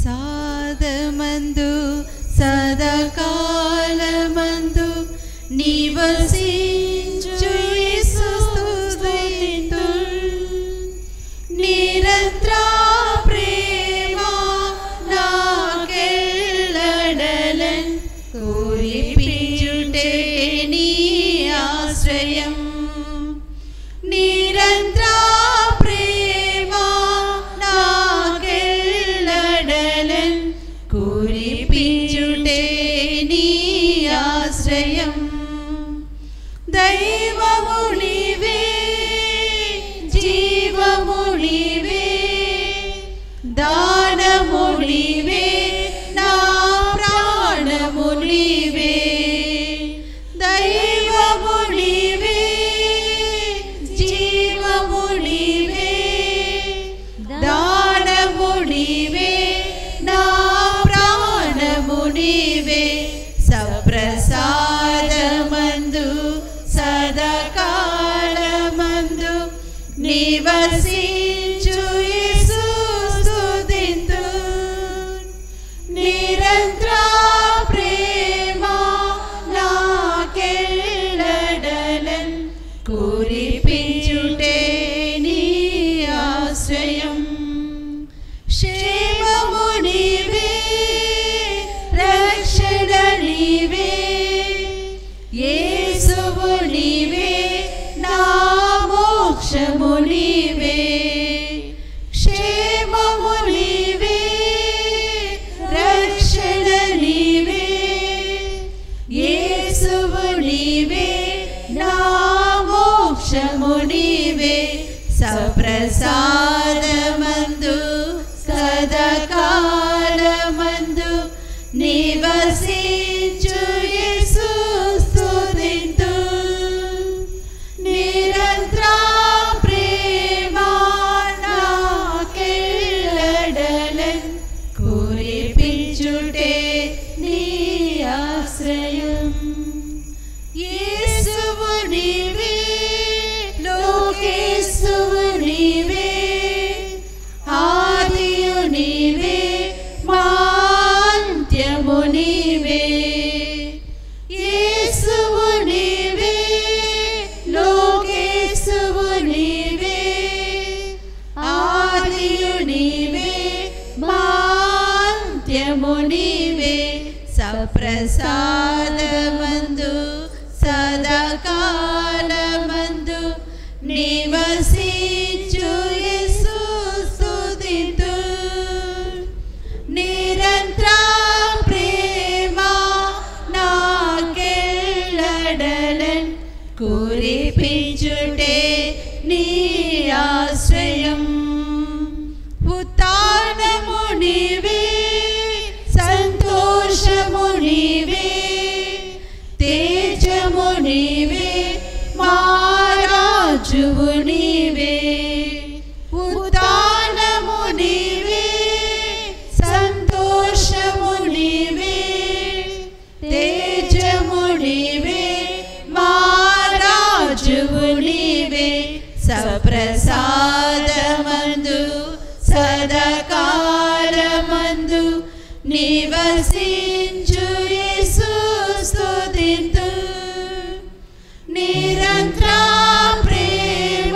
సప్రసాదమందు సదాకాలమందు నివసించు యేసు స్తుతింతున్. నిరంతర ప్రేమ నాకెల్లడలన్ కురిపించుటే నీ ఆశ్రయం. నిరంతర ప్రేమ నాకెల్లడలన్ కురిపించుటే నీ ఆశ్రయం. దైవము నీవే, జీవము నీవే, దానము నీవే, నా ప్రాణము నీవే. దైవము నీవే, జీవము నీవే, దానము నీవే, నా ప్రాణము నీవే. సప్రసాదమందు సదాకాలమందు నివసించు యేసు స్తుతింతున్. నిరంతర ప్రేమ నాకెల్లడలన్ కురిపించుటే నీ ఆశ్రయం. క్షేమము నీవే, రక్షణ నీవే, యేసువు నీవే, నా మోక్షము నీవే. క్షేమము నీవే, రక్షణ నీవే, యేసువు నీవే, నా మోక్షము నీవే. సప్రసాదమందు సదాకాలమందు నివసించు యేసు స్తుతింతున్. నిరంతర ప్రేమ నాకెల్లడలన్ కురిపించుటే నీ ఆశ్రయం. యేసువు నీవే, లోకేశువు నీవే, ఆదియు నీవే, మాంత్యము నీవే. యేసువు నీవే, లోకేశువు నీవే, ఆదియు నీవే, మాంత్యము నీవే. సప్రసాదమందు సదాకాలమందు నివసించు యేసు స్తుతింతున్. నిరంతర ప్రేమ నాకెల్లడలన్ కురిపించుటే నీ ఆశ్రయం. ఉత్థానము నీవే, సంతోషము నీవే, తేజము నీవే, మా రాజువు నీవే. ఉత్థానము నీవే, సంతోషము నీవే, తేజము నీవే, మా రాజువు నీవే. సప్రసాదమందు సదాకాలమందు నివసించు యేసు స్తుతింతున్. నిరంతర ప్రేమ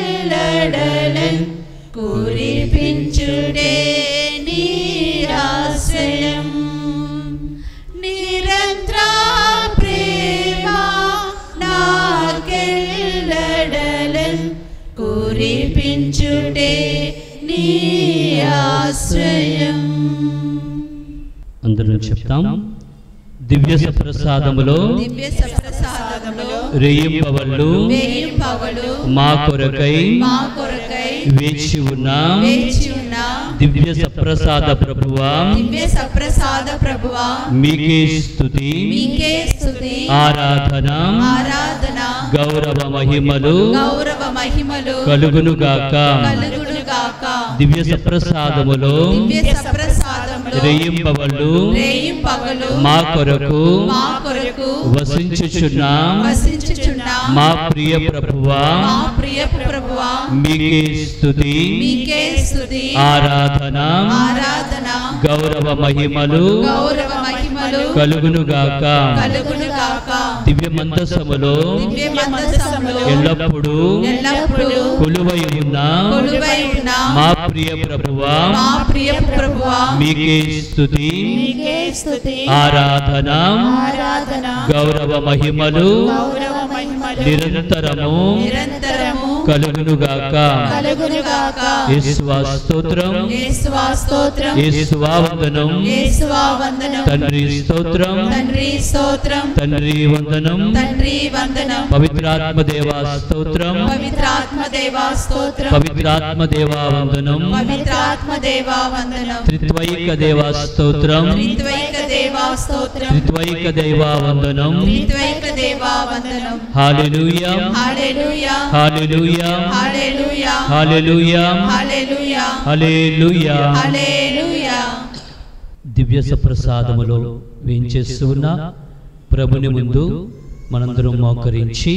నాకెల్లడలన్ కురిపించుటే నీ ఆశ్రయం. నిరంతర ప్రేమ నాకెల్లడలన్ కురిపించుటే నీ ఆశ్రయం. అందరం చెప్తాం. దివ్య సప్రసాదములో రేయింపవళ్ళు మా కొరకై వేచి ఉన్న దివ్య సప్రసాద ప్రభువా, మీకే స్తుతి, ఆరాధన, గౌరవ మహిమలు కలుగును గాక. దివ్య సప్రసాదములో రేయింపవళ్ళు మా కొరకు వసించుచున్న మా ప్రియ ప్రభువా మా ప్రియ ప్రభువా మీకే స్తుతి మీకే స్తుతి ఆరాధన ఆరాధన గౌరవ మహిమలు గౌరవ మహిమలు కలుగునుగాక కలుగునుగాక దివ్య మందసములో దివ్య మందసములో ఎల్లప్పుడూ ఎల్లప్పుడూ కొలువై ఉన్న కొలువై ఉన్న మా ప్రియ ప్రభువా మా ప్రియ ప్రభువా మీకే స్తుతి మీకే స్తుతి ఆరాధన ఆరాధన గౌరవ మహిమలు గౌరవ మహిమలు నిరంతరము నిరంతరము కలుగునుగాక కలుగునుగాక యేసువా స్తోత్రం యేసువా స్తోత్రం యేసువా వందనం యేసువా వందనం తండ్రి స్తోత్రం తండ్రి స్తోత్రం తండ్రి వందనం తండ్రి వందనం పవిత్రాత్మ దేవా స్తోత్రం పవిత్రాత్మ దేవా స్తోత్రం పవిత్రాత్మ దేవా వందనం పవిత్రాత్మ దేవా వందనం త్రిత్వైక దేవా స్తోత్రం త్రిత్వైక దేవా స్తోత్రం త్రిత్వైక దేవా వందనం త్రిత్వైక దేవా వందనం హల్లెలూయా హల్లెలూయా హల్లెలూయా హల్లెలూయా హల్లెలూయా హల్లెలూయా హల్లెలూయా హల్లెలూయా. దివ్య సప్రసాదములో వేంచేస్తూ ఉన్న ప్రభుని ముందు మనందరం మోకరించి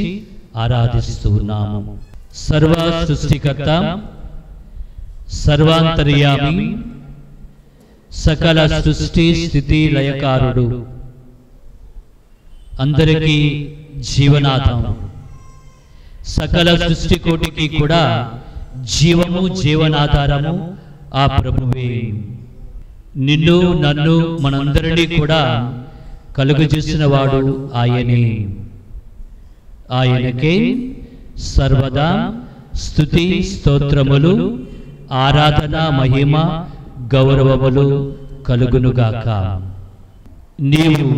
ఆరాధిస్తూ ఉన్నాము. సర్వ సృష్టికర్త సర్వాంతర్యామి సకల సృష్టి స్థితి లయకారుడు అందరికీ జీవనాధారం సకల సృష్టి కోటికి కూడా జీవము జీవనాధారము ఆ ప్రభువే. నిన్ను నన్ను మనందరినీ కూడా కలుగజేసిన వాడు ఆయనే. ఆయనకే సర్వదా స్తుతి స్తోత్రములు ఆరాధన మహిమ గౌరవములు కలుగునుగాక. నీవు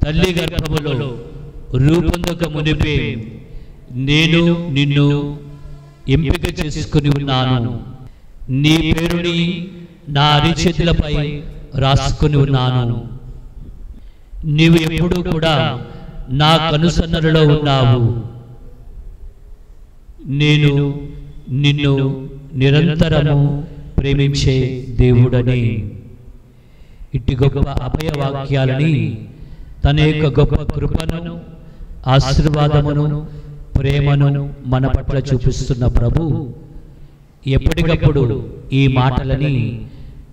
తల్లి గర్భములో రూపొందక మునిపే నేను నిన్ను ఎంపిక చేసుకుని ఉన్నాను. నీ పేరుని నా అరిచేతులపై రాసుకుని ఉన్నాను. నీవు ఎప్పుడూ కూడా నా కనుసన్నలలో ఉన్నావు. నేను నిన్ను నిరంతరము ప్రేమించే దేవుడని. ఇట్టి గొప్ప అభయవాక్యాలని తన యొక్క గొప్ప కృపను ఆశీర్వాదమును ప్రేమను మన పట్ల చూపిస్తున్న ప్రభు ఎప్పటికప్పుడు ఈ మాటలని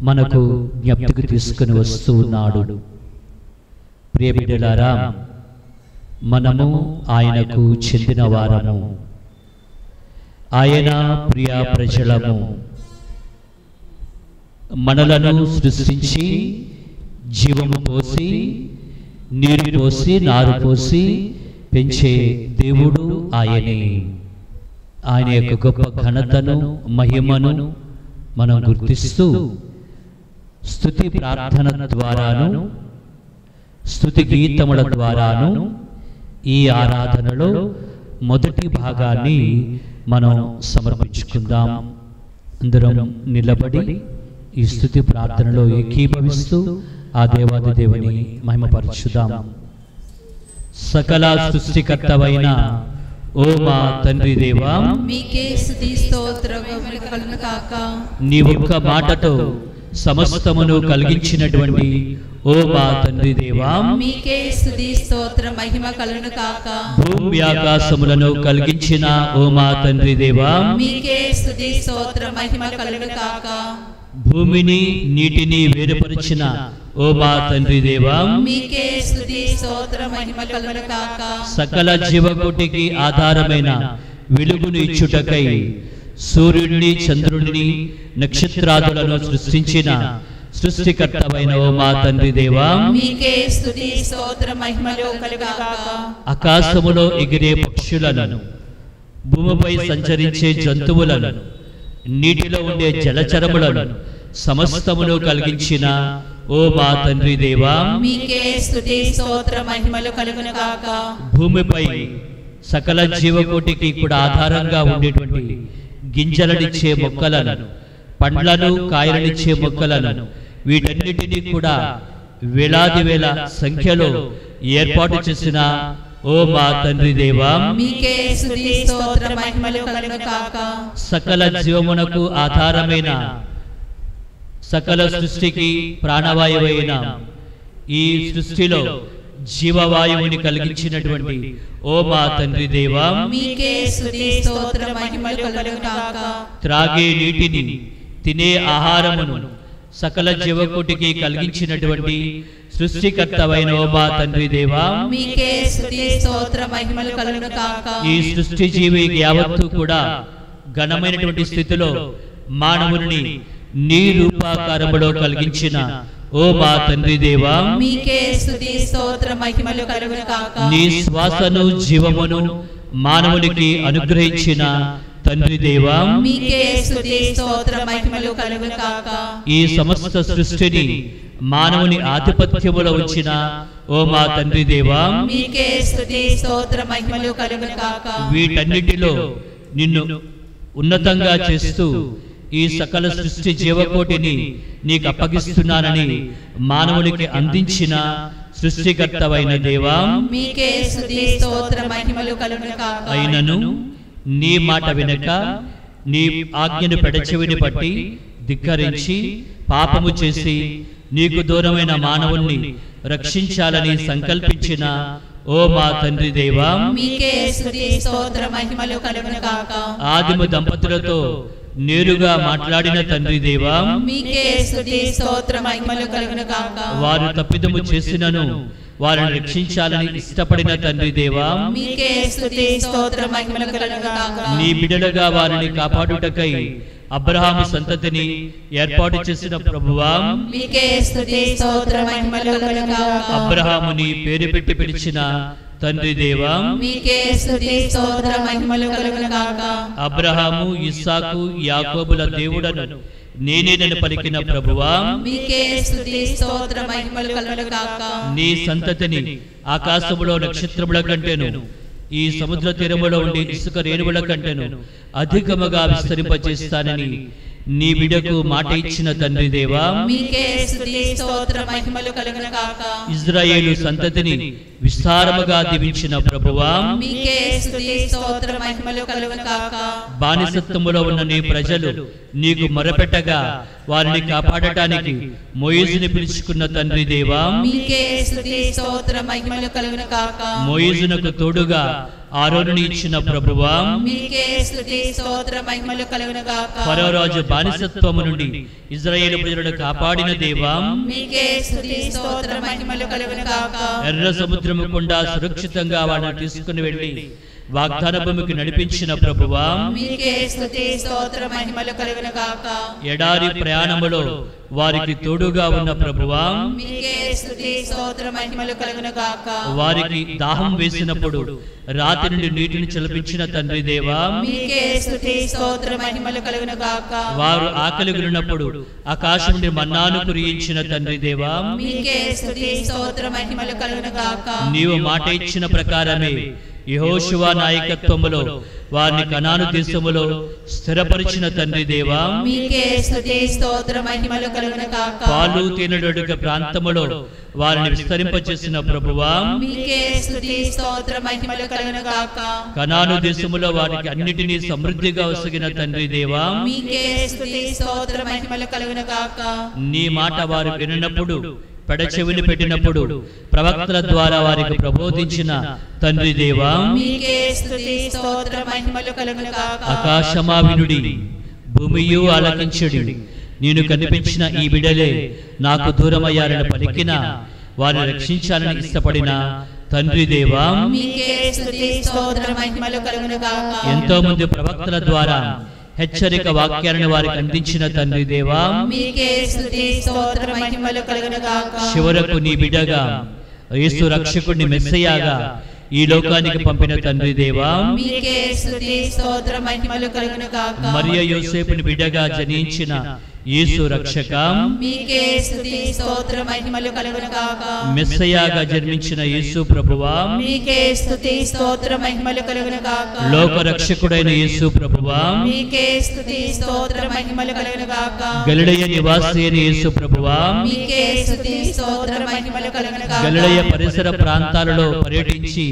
మనకు జ్ఞప్తికి తీసుకుని వస్తూ ఉన్నాడు. ప్రియ బిడ్డలారా, మనము ఆయనకు చెందిన వారము, ఆయన ప్రియ ప్రజలము. మనలను సృష్టించి జీవము పోసి నీరు పోసి నారు పోసి పెంచే దేవుడు ఆయనే. ఆయన యొక్క గొప్ప ఘనతను మహిమను మనం గుర్తిస్తూ స్తుతి ప్రార్థన ద్వారాను స్తుతి గీతముల ద్వారాను ఈ ఆరాధనలో మొదటి భాగాన్ని మనం సమర్పించుకుందాం. అందరం నిలబడి ఈ స్తుతి ప్రార్థనలో ఏకీభవిస్తూ ఆ దేవాది దేవుని మహిమపరచుదాం. సకల సృష్టికర్తవైన ఓ మా తండ్రి దేవా, మీకే స్తుతి స్తోత్రములు కలుగునుగాక. నీ ఒక్క మాటతో సమస్తమును కలిగించినటువంటి ఓ మా తండ్రి దేవా, మీకే స్తుతి స్తోత్ర మహిమ కలుగునుగాక. భూమి ఆకాశములను కలిగించిన ఓ మా తండ్రి దేవా, మీకే స్తుతి స్తోత్ర మహిమ కలుగునుగాక. భూమిని నీటిని వేరుపరిచిన ఓ మా తండ్రి దేవా, మీకే స్తుతి స్తోత్ర మహిమ కలుగునుగాక. సకల జీవకోటికి ఆధారమైన వెలుగును ఇచ్చుటకై సూర్యుడిని చంద్రుడిని నక్షత్రాదులను సృష్టించిన సృష్టికర్తవైన ఓ మా తండ్రి దేవా, మీకే స్తుతి స్తోత్ర మహిమలు కలుగుగాక. ఆకాశములో ఎగిరే పక్షులను, భూమిపై సంచరించే జంతువులను, నీటిలో ఉండే జలచరములను సమస్తమును కలిగించిన ఓ మా తండ్రి దేవా, మీకే స్తుతి స్తోత్ర మహిమలు కలుగునుగాక. భూమిపై సకల జీవకోటికి కూడా ఆధారంగా ఉండేటువంటి గింజలనిచ్చే మొక్కలను, పండ్లను కాయలనిచ్చే మొక్కలను, వీటన్నిటినీ కూడా వేలాది వేల సంఖ్యలో ఏర్పాటు చేసిన ఓ మా తండ్రి దేవా, మీకే స్తుతి స్తోత్ర మహిమలు కలుగునుగాక. సకల జీవమునకు ఆధారమైన సకల సృష్టికి ప్రాణవాయువైన ఈ సృష్టిలో జీవవాయువుని కలిగించినటువంటి ఓ మా తండ్రి దేవా, మీకే స్తుతి స్తోత్ర మహిమలు కలుగును గాక. త్రాగే నీటిని, తినే ఆహారమును సకల జీవకోటికి కలిగించినటువంటి సృష్టికర్తవైన ఓ మా తండ్రి దేవా, మీకే స్తుతి స్తోత్ర మహిమలు కలుగును గాక. ఈ సృష్టి జీవి యావత్తు కూడా ఘనమైనటువంటి స్థితిలో మానవుని నీ రూపాకారములో కలిగించిన ఓ మా తండ్రి దేవా, మీకే స్తుతి స్తోత్ర మహిమలు కలుగును గాక. నీ శ్వాసను జీవమును మానవునికి అనుగ్రహించిన తండ్రి దేవా, మీకే స్తుతి స్తోత్ర మహిమలు కలుగును గాక. ఈ సమస్త సృష్టిని మానవుని ఆధిపత్యములో ఉంచిన ఓ మా తండ్రి దేవా, మీకే స్తుతి స్తోత్ర మహిమలు కలుగును గాక. వీటన్నిటిలో నిన్ను ఉన్నతంగా చేస్తూ ఈ సకల సృష్టి జీవకోటిని నీకు అప్పగిస్తున్నానని మానవునికి అందించిన సృష్టికర్తవైన దేవా, మీకే స్తుతి స్తోత్ర మహిమలు కలుగును గాక. అయినను నీ మాట వినక నీ ఆజ్ఞను పెడచెవిని పట్టి ధిక్కరించి పాపము చేసి నీకు దూరమైన మానవుణ్ణి రక్షించాలని సంకల్పించిన ఓ మా తండ్రి దేవా, మీకే స్తుతి స్తోత్ర మహిమలు కలుగును గాక. ఆదిమ దంపతులతో నేరుగా మాట్లాడిన తండ్రి దేవా, మీకే స్తుతి స్తోత్ర మహిమలు కలుగును గాక. వారు తప్పిదము చేసినను వారిని రక్షించాలని ఇష్టపడిన తండ్రి దేవా, మీకే స్తుతి స్తోత్ర మహిమలు కలుగును గాక. నీ బిడ్డలుగా వారిని కాపాడుటకై అబ్రహాము సంతతిని ఏర్పాటు చేసిన ప్రభువా, మీకే స్తుతి స్తోత్ర మహిమలు కలుగును గాక. అబ్రహాముని పేరు పెట్టి పిలిచిన తండ్రి దేవా, మీకే స్తుతి స్తోత్ర మహిమలు కలుగును గాక. అబ్రహాము ఇస్సాకు యాకోబుల దేవుడను నేనేనని పలికిన ప్రభువా, మీకే స్తుతి స్తోత్ర మహిమలు కలుగును గాక. నీ సంతతిని ఆకాశములో నక్షత్రముల కంటేను ఈ సముద్ర తీరములో ఉండే ఇసుక రేణువుల కంటేను అధికముగా విస్తరింపచేస్తానని నీ బిడ్డకు మాట ఇచ్చిన తండ్రి దేవా, మీకే స్తుతి స్తోత్ర మహిమలు కలుగును గాక. ఇజ్రాయేలు సంతతిని విస్తారముగా దీవించిన ప్రభువా, మీకే స్తుతి స్తోత్ర మహిమలు కలుగును గాక. బానిసత్వములో ఉన్న నీ ప్రజలు నీకు మొరపెట్టగా వారిని కాపాడటానికి మోయిజుని పిలుచుకున్న తండ్రి దేవా, మీకే స్తుతి స్తోత్ర మహిమలు కలుగును గాక. మోయిజునకు తోడుగా ఆరోనుని ఇచ్చిన ప్రభువా, మీకే స్తుతి స్తోత్ర మహిమలు కలుగును గాక. ఫరో రాజు బానిసత్వము నుండి ఇజ్రాయేలు ప్రజలను కాపాడిన దేవా, మీకే స్తుతి స్తోత్ర మహిమలు కలుగును గాక. ఎర్ర సముద్రము గుండా సురక్షితంగా వారిని తీసుకుని వెళ్లి వాగ్దాన భూమికి నడిపించిన ప్రభువా, మీకే స్తుతి స్తోత్ర మహిమలు కలుగును గాక. ఎడారి ప్రయాణములో వారికి తోడుగా ఉన్న ప్రభువా, మీకే స్తుతి స్తోత్ర మహిమలు కలుగును గాక. వారికి దాహం వేసినప్పుడు రాత్రి నుండి నీటిని చిలిపించిన తండ్రి దేవా, మీకే స్తుతి స్తోత్ర మహిమలు కలుగును గాక. వారు ఆకలి కొనినప్పుడు ఆకాశం నుండి మన్నాను కురియించిన తండ్రి దేవా, మీకే స్తుతి స్తోత్ర మహిమలు కలుగును గాక. నీవు మాట ఇచ్చిన ప్రకారమే యెహోషువ నాయకత్వములో వారిని కనాను దేశములో స్థిరపరిచిన తండ్రి దేవా, మీకే స్తుతి స్తోత్ర మహిమలు కలుగును గాక. పాలు తేనెడొడుగ ప్రాంతములో వారిని విస్తరింపచేసిన ప్రభువా, మీకే స్తుతి స్తోత్ర మహిమలు కలుగును గాక. కనాను దేశములో వారికి అన్నిటినీ సమృద్ధిగా ఒసగిన తండ్రి దేవా, మీకే స్తుతి స్తోత్ర మహిమలు కలుగును గాక. నీ మాట వారు వినప్పుడు పెడచెవిని పెట్టినప్పుడు ప్రవక్తల ద్వారా వారికి ప్రబోధించిన తండ్రి దేవా, మీకే స్తుతి స్తోత్ర మహిమలు కలుగును గాక. ఆకాశమా వినుడి, భూమియు ఆలకించుడి, నేను కనిపించిన ఈ బిడలే నాకు దూరమయ్యారని పలికిన వారిని రక్షించాలని ఇష్టపడిన తండ్రి దేవా, మీకే స్తుతి స్తోత్ర మహిమలు కలుగును గాక. ఎంతో మంది ప్రవక్తల ద్వారా హెచ్చరిక వాక్యాలను వారికి అందించిన తండ్రి దేవా, మీకే స్తుతి స్తోత్ర మహిమలు కలుగును గాక. చివరకు నీ బిడ్డగా యేసు రక్షకుడిని మెస్సయ్యగా ఈ లోకానికి పంపిన తండ్రి దేవా, మీకే స్తుతి స్తోత్ర మహిమలు కలుగును గాక. మరియ యోసేపుని బిడ్డగా జనించిన యేసు రక్షక, మీకే స్తుతి స్తోత్ర మహిమలు కలుగును గాక. మెస్సయ్యగా జన్మించిన యేసు ప్రభువా, మీకే స్తుతి స్తోత్ర మహిమలు కలుగును గాక. లోక రక్షకుడైన యేసు ప్రభువా, మీకే స్తుతి స్తోత్ర మహిమలు కలుగును గాక. గలిలయ నివాసి అయిన యేసు ప్రభువా, మీకే స్తుతి స్తోత్ర మహిమలు కలుగును గాక. గలిలయ పరిసర ప్రాంతాలలో పర్యటించి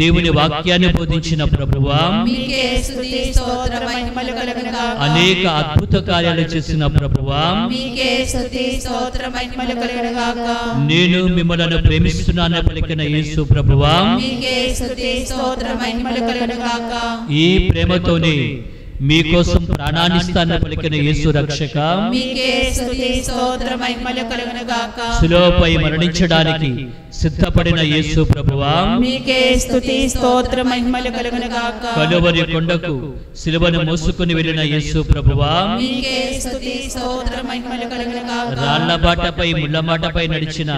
దేవుని వాక్యాన్ని బోధించిన ప్రభువా, మీకే స్తుతి స్తోత్ర మహిమలు కలుగును గాక. అనేక అద్భుత కార్యాలు చేసిన ప్రభువా, మీకే స్తుతి స్తోత్ర మహిమలు కలుగును గాక. నేను మిమ్మల్ని ప్రేమిస్తున్నానని పలికిన యేసు ప్రభువా, మీకే స్తుతి స్తోత్ర మహిమలు కలుగును గాక. ఈ ప్రేమతోనే మీకోసం ప్రాణాన్నిస్తానని పలికిన యేసు రక్షక, మీకే స్తుతి స్తోత్ర మహిమలు కలుగును గాక. శిలువపై మరణించడానికి సిద్ధపడిన యేసు ప్రభువా, మీకే స్తుతి స్తోత్ర మహిమలు కలుగును గాక. కలువరి కొండకు సిలువను మోసుకుని వెళ్ళిన యేసు ప్రభువా, మీకే స్తుతి స్తోత్ర మహిమలు కలుగును గాక. రాళ్ల బాటపై ముళ్ళ మాటపై నడిచిన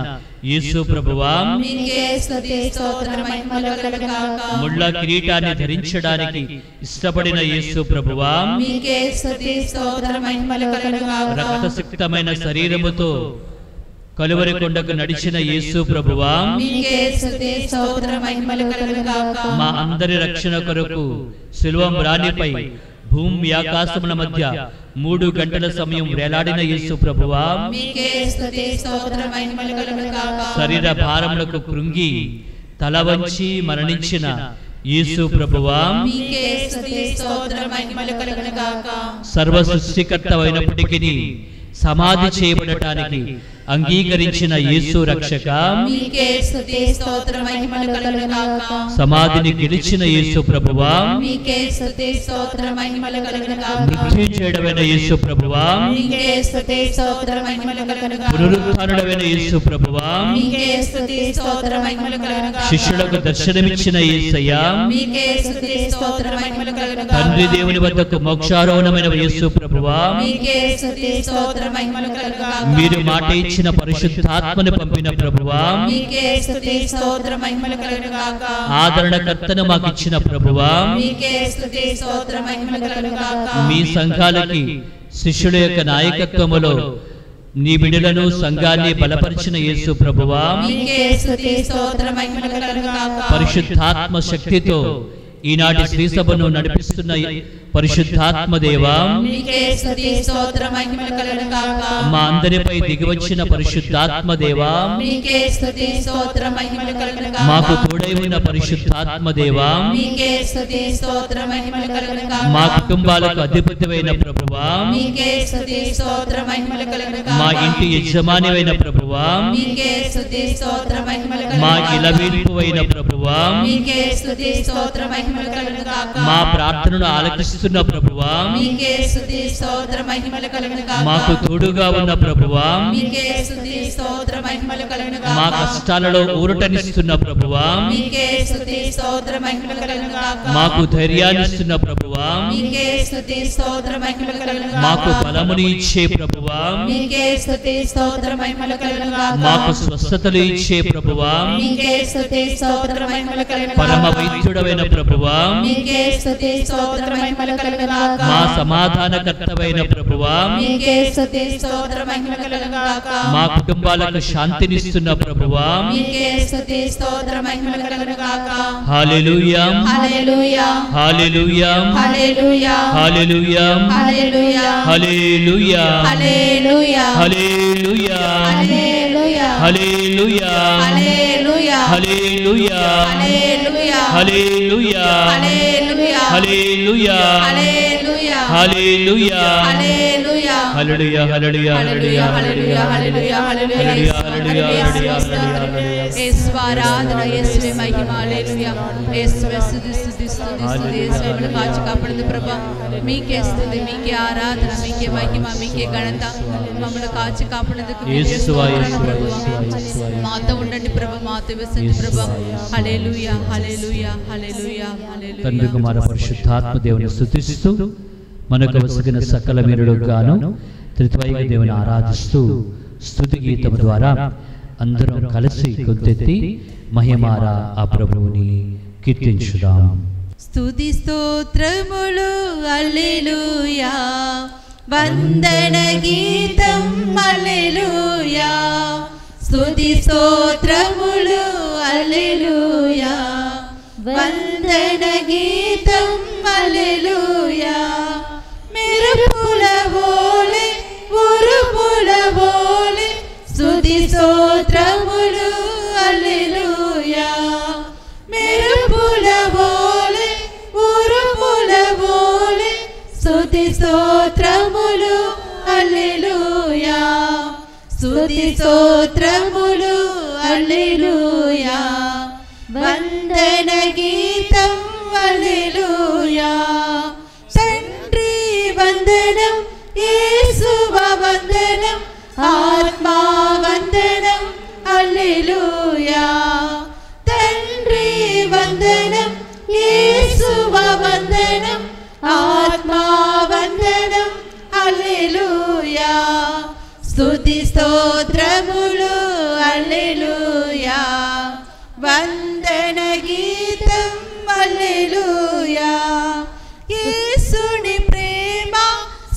యేసు ప్రభువా, మీకే స్తుతి స్తోత్ర మహిమలు కలుగును గాక. ముళ్ళ కిరీటాన్ని ధరించడానికి ఇష్టపడిన యేసు ప్రభువా, మీకే స్తుతి స్తోత్ర మహిమలు కలుగును గాక. రక్తసిక్తమైన శరీరముతో కలువరి కొండకు నడిచిన యేసు ప్రభువా, మీకే స్తుతి స్తోత్ర మహిమలు కలుగును గాక. మా అందరి రక్షణ కొరకు సిలువ మ్రానిపై భూమి ఆకాశముల మధ్య 3 గంటల సమయం వేలాడిన యేసు ప్రభువా, మీకే స్తుతి స్తోత్ర మహిమలు కలుగును గాక. శరీర భారములకు కృంగి తల వంచి మరణించిన యేసు ప్రభువా, మీకే స్తుతి స్తోత్ర మహిమలు కలుగును గాక. సర్వ సృష్టికర్త అయినప్పటికీ సమాధి చేయబడటానికి అంగీకరించిన యేసు రక్షక, మీకే స్తుతి స్తోత్ర మహిమలు కలుగును గాక. సమాధిని గెలిచిన యేసు ప్రభువా, మీకే స్తుతి స్తోత్ర మహిమలు కలుగును గాక. మృత్యుంజయుడైన యేసు ప్రభువా, మీకే స్తుతి స్తోత్ర మహిమలు కలుగును గాక. పునరుత్థానుడైన యేసు ప్రభువా, మీకే స్తుతి స్తోత్ర మహిమలు కలుగును గాక. శిష్యులకు దర్శనమిచ్చిన యేసయ్య, మీకే స్తుతి స్తోత్ర మహిమలు కలుగును గాక. తండ్రి దేవుని వద్దకు మోక్షారోహణమైన యేసు ప్రభువా, మీకే స్తుతి స్తోత్ర మహిమలు కలుగును గాక. మీరు మాట ఇచ్చిన పరిశుద్ధాత్మను పంపిన ప్రభువా, మీకే స్తుతి స్తోత్ర మహిమలు కలుగును గాక. ఆదరణకర్తను మాకు ఇచ్చిన ప్రభువా, మీకే స్తుతి స్తోత్ర మహిమలు కలుగును గాక. మీ సంఘాలకి శిష్యుల యొక్క నాయకత్వములో నీ బిడ్డలను సంఘాన్ని బలపరిచిన యేసు ప్రభువా, మీకే స్తుతి స్తోత్ర మహిమలు కలుగును గాక. పరిశుద్ధాత్మ శక్తితో ఈనాటి శ్రీసభను నడిపిస్తున్న పరిశుద్ధాత్మ దేవా, మీకే స్తుతి స్తోత్ర మహిమలు కలుగును గాక. మా అందరిపై దిగివచ్చిన పరిశుద్ధాత్మ దేవా, మీకే స్తుతి స్తోత్ర మహిమలు కలుగును గాక. మాకు తోడై ఉన్న పరిశుద్ధాత్మ దేవా, మీకే స్తుతి స్తోత్ర మహిమలు కలుగును గాక. మా కుటుంబాలకు అధిపతివైన ప్రభువా, మీకే స్తుతి స్తోత్ర మహిమలు కలుగును గాక. మా ఇంటి యజమానివైన ప్రభువా, మీకే స్తుతి స్తోత్ర మహిమలు కలుగును మా గాక. ఇలవేల్పువైన ప్రభువా, మీకే స్తుతి స్తోత్ర మహిమలు కలుగును గాక. మా ప్రార్థనను ఆలకిస్తున్న ప్రభువా, మీకే స్తుతి స్తోత్ర మహిమలు కలుగును గాక. మాకు తోడుగా ఉన్న ప్రభువా, మీకే స్తుతి స్తోత్ర మహిమలు కలుగును గాక. మా కష్టాలలో ఊరటనిస్తున్న ప్రభువా, మీకే స్తుతి స్తోత్ర మహిమలు కలుగును గాక. మాకు ధైర్యాన్నిస్తున్న ప్రభువా, మీకే స్తుతి స్తోత్ర మహిమలు కలుగును గాక. మాకు బలముని ఇచ్చే ప్రభువా, మీకే స్తుతి స్తోత్ర మహిమలు కలుగును గాక. మాకు స్వస్థతలు ఇచ్చే ప్రభువా, మీకే స్తుతి స్తోత్ర మహిమలు కలుగును పరమ గాక. వైద్యుడవైన ప్రభువా, మీకే స్తుతి స్తోత్ర మహిమలు కలుగును గాక. మా సమాధానకర్తవైన ప్రభువా, మీకే స్తుతి స్తోత్ర మహిమలు కలుగును గాక. మా కుటుంబాలకు శాంతినిస్తున్న ప్రభువా, మీకే స్తుతి స్తోత్ర మహిమలు కలుగును గాక. హల్లెలూయా, హల్లెలూయా హల్లెలూయా, హల్లెలూయా హల్లెలూయా, హల్లెలూయా హల్లెలూయా, హల్లెలూయా హల్లెలూయా, హల్లెలూయా హల్లెలూయా, హల్లెలూయా హల్లెలూయా, హల్లెలూయా హల్లెలూయా, హల్లెలూయా హల్లెలూయా, హల్లెలూయా హల్లెలూయా, హల్లెలూయా హల్లెలూయా, హల్లెలూయా, హల్లెలూయా హల్లెలూయా హల్లెలూయా హల్లెలూయా హల్లెలూయా యేసు ఆరాధన యేసువే మహిమ హల్లెలూయా యేసువే స్తుతి స్తుతి స్తుతి స్తుతి యేసువే కాచి కాపాడింది ప్రభువా మీకే స్తుతి మీకే ఆరాధన మీకే మహిమ మీకే ఘనత మమ్మల్ని కాచి కాపాడినందుకు యేసువా, యేసువా, యేసువా, యేసువా. మాతో ఉండండి ప్రభు మాతో విసండి ప్రభు హల్లెలూయా హల్లెలూయా హల్లెలూయా తండ్రి హల్లెలూయా కుమార పరిశుద్ధాత్మ దేవుని స్తుతిస్తూ మనకు వసగిన సకల మేలులకు గాను త్రిత్వైక దేవుని ఆరాధిస్తూ స్తుతి గీతం ద్వారా అందరం కలిసి గొంతెత్తి మహిమారా ఆ ప్రభువుని కీర్తించుదాం. స్తుతి స్తోత్రములు హల్లెలూయా వందన గీతం హల్లెలూయా స్తుతి స్తోత్రములు హల్లెలూయా వందన గీతం హల్లెలూయా మెరుపుల వోలే ఉరుముల వోలే స్తుతి స్తోత్రములు హల్లెలూయా మెరుపుల స్తుతి స్తోత్రములు హల్లెలూయా స్తుతి స్తోత్రములు హల్లెలూయా వందన గీతం హల్లెలూయా తండ్రి వందనం యేసువ వందనం ఆత్మా వందనం హల్లెలూయా తండ్రి వందనం యేసువ వందనం ఆత్మా వందనం హల్లెలూయా స్తుతి స్తోత్రములు హల్లెలూయా వందన గీతం హల్లెలూయా యేసుని ప్రేమ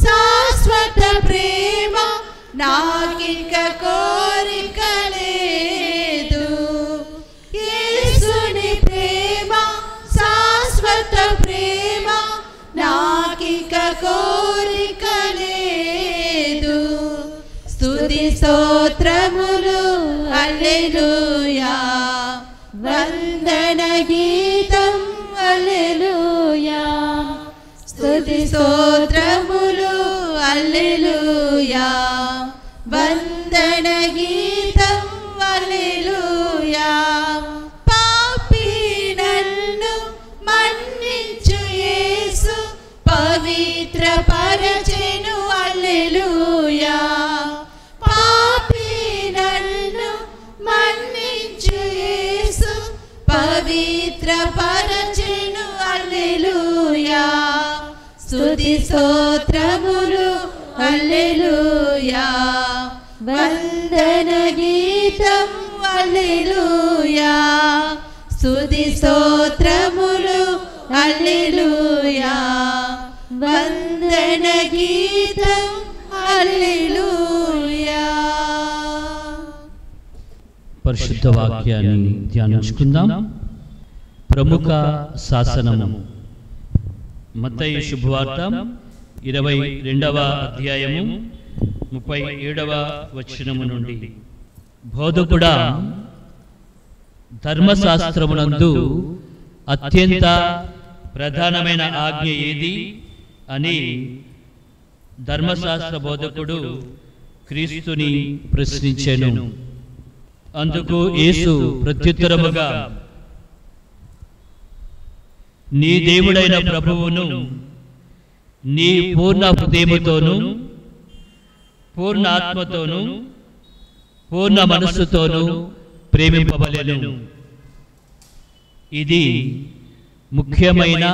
శాశ్వత ప్రేమ నాకింక కోరిక లేదు యేసుని ప్రేమ శాశ్వత ప్రేమ నాకింక కోరిక లేదు స్తుతి స్తోత్రములు హల్లెలూయా వందన గీతం హల్లెలూయా స్తుతి స్తోత్రములు హల్లెలూయా వందన గీతం హల్లెలూయా పాపి నన్ను మన్నించు యేసు పవిత్ర పరచెను హల్లెలూయా పాపి నన్ను మన్నించు యేసు పవిత్ర పరచెను హల్లెలూయా స్తుతి స్తోత్రములు హల్లెలూయా వందన గీతం హల్లెలూయా స్తుతి స్తోత్రములు హల్లెలూయా వందన గీతం హల్లెలూయా. పరిశుద్ధ వాక్యాన్ని ధ్యానించుకుందాం. ప్రముఖ శాసనము మత్తయి శుభవార్త 22వ అధ్యాయము 37వ వచనము నుండి. బోధకుడా, ధర్మశాస్త్రమునందు అత్యంత ప్రధానమైన ఆజ్ఞ ఏది అని ధర్మశాస్త్ర బోధకుడు క్రీస్తుని ప్రశ్నించెను. అందుకు యేసు ప్రత్యుత్తరముగా, నీ దేవుడైన ప్రభువును నీ పూర్ణ హృదయముతోను పూర్ణ ఆత్మతోను పూర్ణ మనస్సుతోను ప్రేమింపవలెను. ఇది ముఖ్యమైన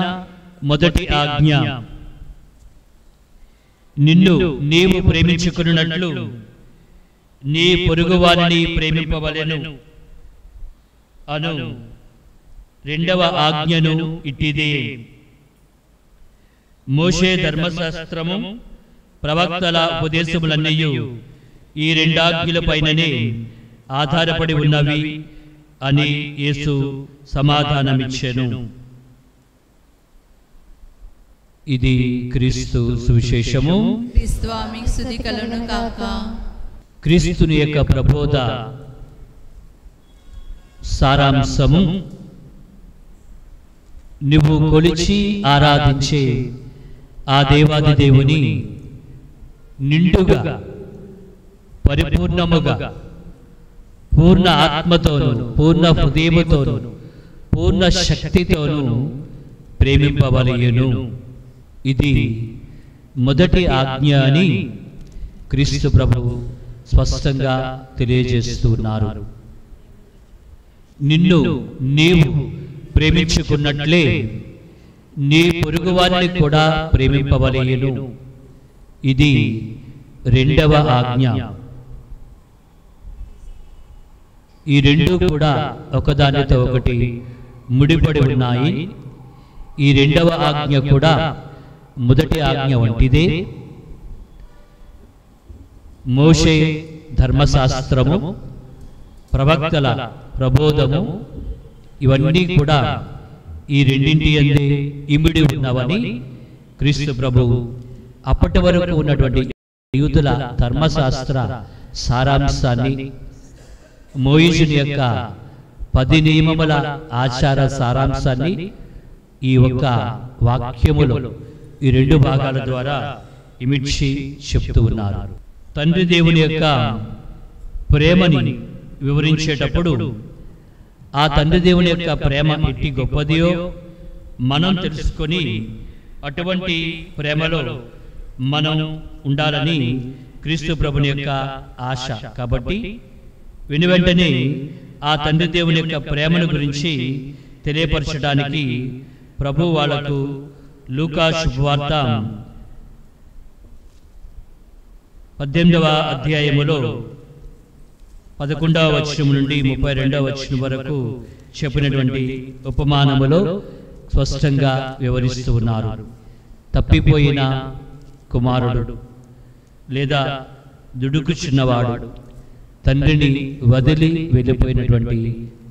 మొదటి ఆజ్ఞ. నిన్ను నీవు ప్రేమించుకున్నట్లు నీ పొరుగువారిని ప్రేమింపవలెను అను రెండవ ఆజ్ఞను ఇట్టిదే. మోషే ధర్మశాస్త్రము ప్రవక్తల ఉపదేశములన్నయు ఈ రెండాజ్ఞలపైననే ఆధారపడి ఉన్నవి అని యేసు సమాధానమిచ్చెను. ఇది క్రీస్తు సువిశేషము. క్రీస్తువామి స్తుతి కలుగును గాక. క్రీస్తుని యొక్క ప్రబోధ సారాంశము, నువ్వు కొలిచి ఆరాధించే ఆ దేవాది దేవుని నిండుగా పరిపూర్ణముగా పూర్ణ ఆత్మతోను పూర్ణ హృదయముతోను పూర్ణ శక్తితోను ప్రేమింపవలెను. ఇది మొదటి ఆజ్ఞ అని క్రీస్తు ప్రభువు స్పష్టంగా తెలియజేస్తున్నారు. నిన్ను నీవు ప్రేమించుకున్నట్లే నీ పొరుగువారిని కూడా ప్రేమింపవలెను. ఇది రెండవ ఆజ్ఞ. ఈ రెండు కూడా ఒకదానితో ఒకటి ముడిపడి ఉన్నాయి. ఈ రెండవ ఆజ్ఞ కూడా మొదటి ఆజ్ఞ వంటిదే. మోషే ధర్మశాస్త్రము, ప్రవక్తల ప్రబోధము ఇవన్నీ కూడా ఈ రెండింటి యందే ఇమిడి ఉన్నవని క్రీస్తు ప్రభువు అప్పటి వరకు ఉన్నటువంటి యూదుల ధర్మశాస్త్ర సారాంశాన్ని, మోయిజుని యొక్క 10 నియమముల ఆచార సారాంశాన్ని ఈ ఒక్క వాక్యములో ఈ రెండు భాగాల ద్వారా ఇమిడ్చి చెప్తూ ఉన్నారు. తండ్రి దేవుని యొక్క ప్రేమని వివరించేటప్పుడు ఆ తండ్రి దేవుని యొక్క ప్రేమ ఎట్టి గొప్పదియో మనం తెలుసుకొని అటువంటి ప్రేమలో మనం ఉండాలని క్రీస్తు ప్రభుని యొక్క ఆశ. కాబట్టి వెంటనే ఆ తండ్రి దేవుని యొక్క ప్రేమను గురించి తెలియపరచడానికి ప్రభు వాళ్లకు లూకా శుభవార్త 18వ అధ్యాయములో 11వ వచనం నుండి 32వ వచనం వరకు చెప్పినటువంటి ఉపమానములో స్పష్టంగా వివరిస్తూ ఉన్నారు. తప్పిపోయిన కుమారుడు లేదా దుడుకు చిన్నవాడు, తండ్రిని వదిలి వెళ్ళిపోయినటువంటి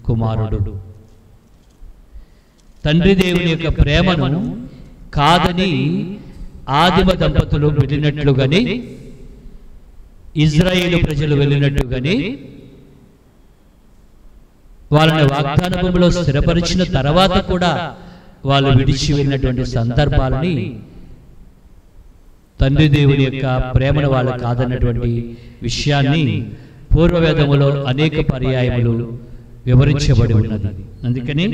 కుమారుడు. తండ్రి దేవుని యొక్క ప్రేమను కాదని ఆదిమ దంపతులు వెళ్ళినట్లుగానే, ఇజ్రాయేలు ప్రజలు వెళ్ళినట్టుగానే వాళ్ళని వాగ్దాన భూమిలో స్థిరపరిచిన తర్వాత కూడా వాళ్ళు విడిచి వెళ్ళినటువంటి సందర్భాలని తండ్రి దేవుని యొక్క ప్రేమను వాళ్ళు కాదన్నటువంటి విషయాన్ని పూర్వవేదములో అనేక పర్యాయములు వివరించబడి ఉన్నది. అందుకని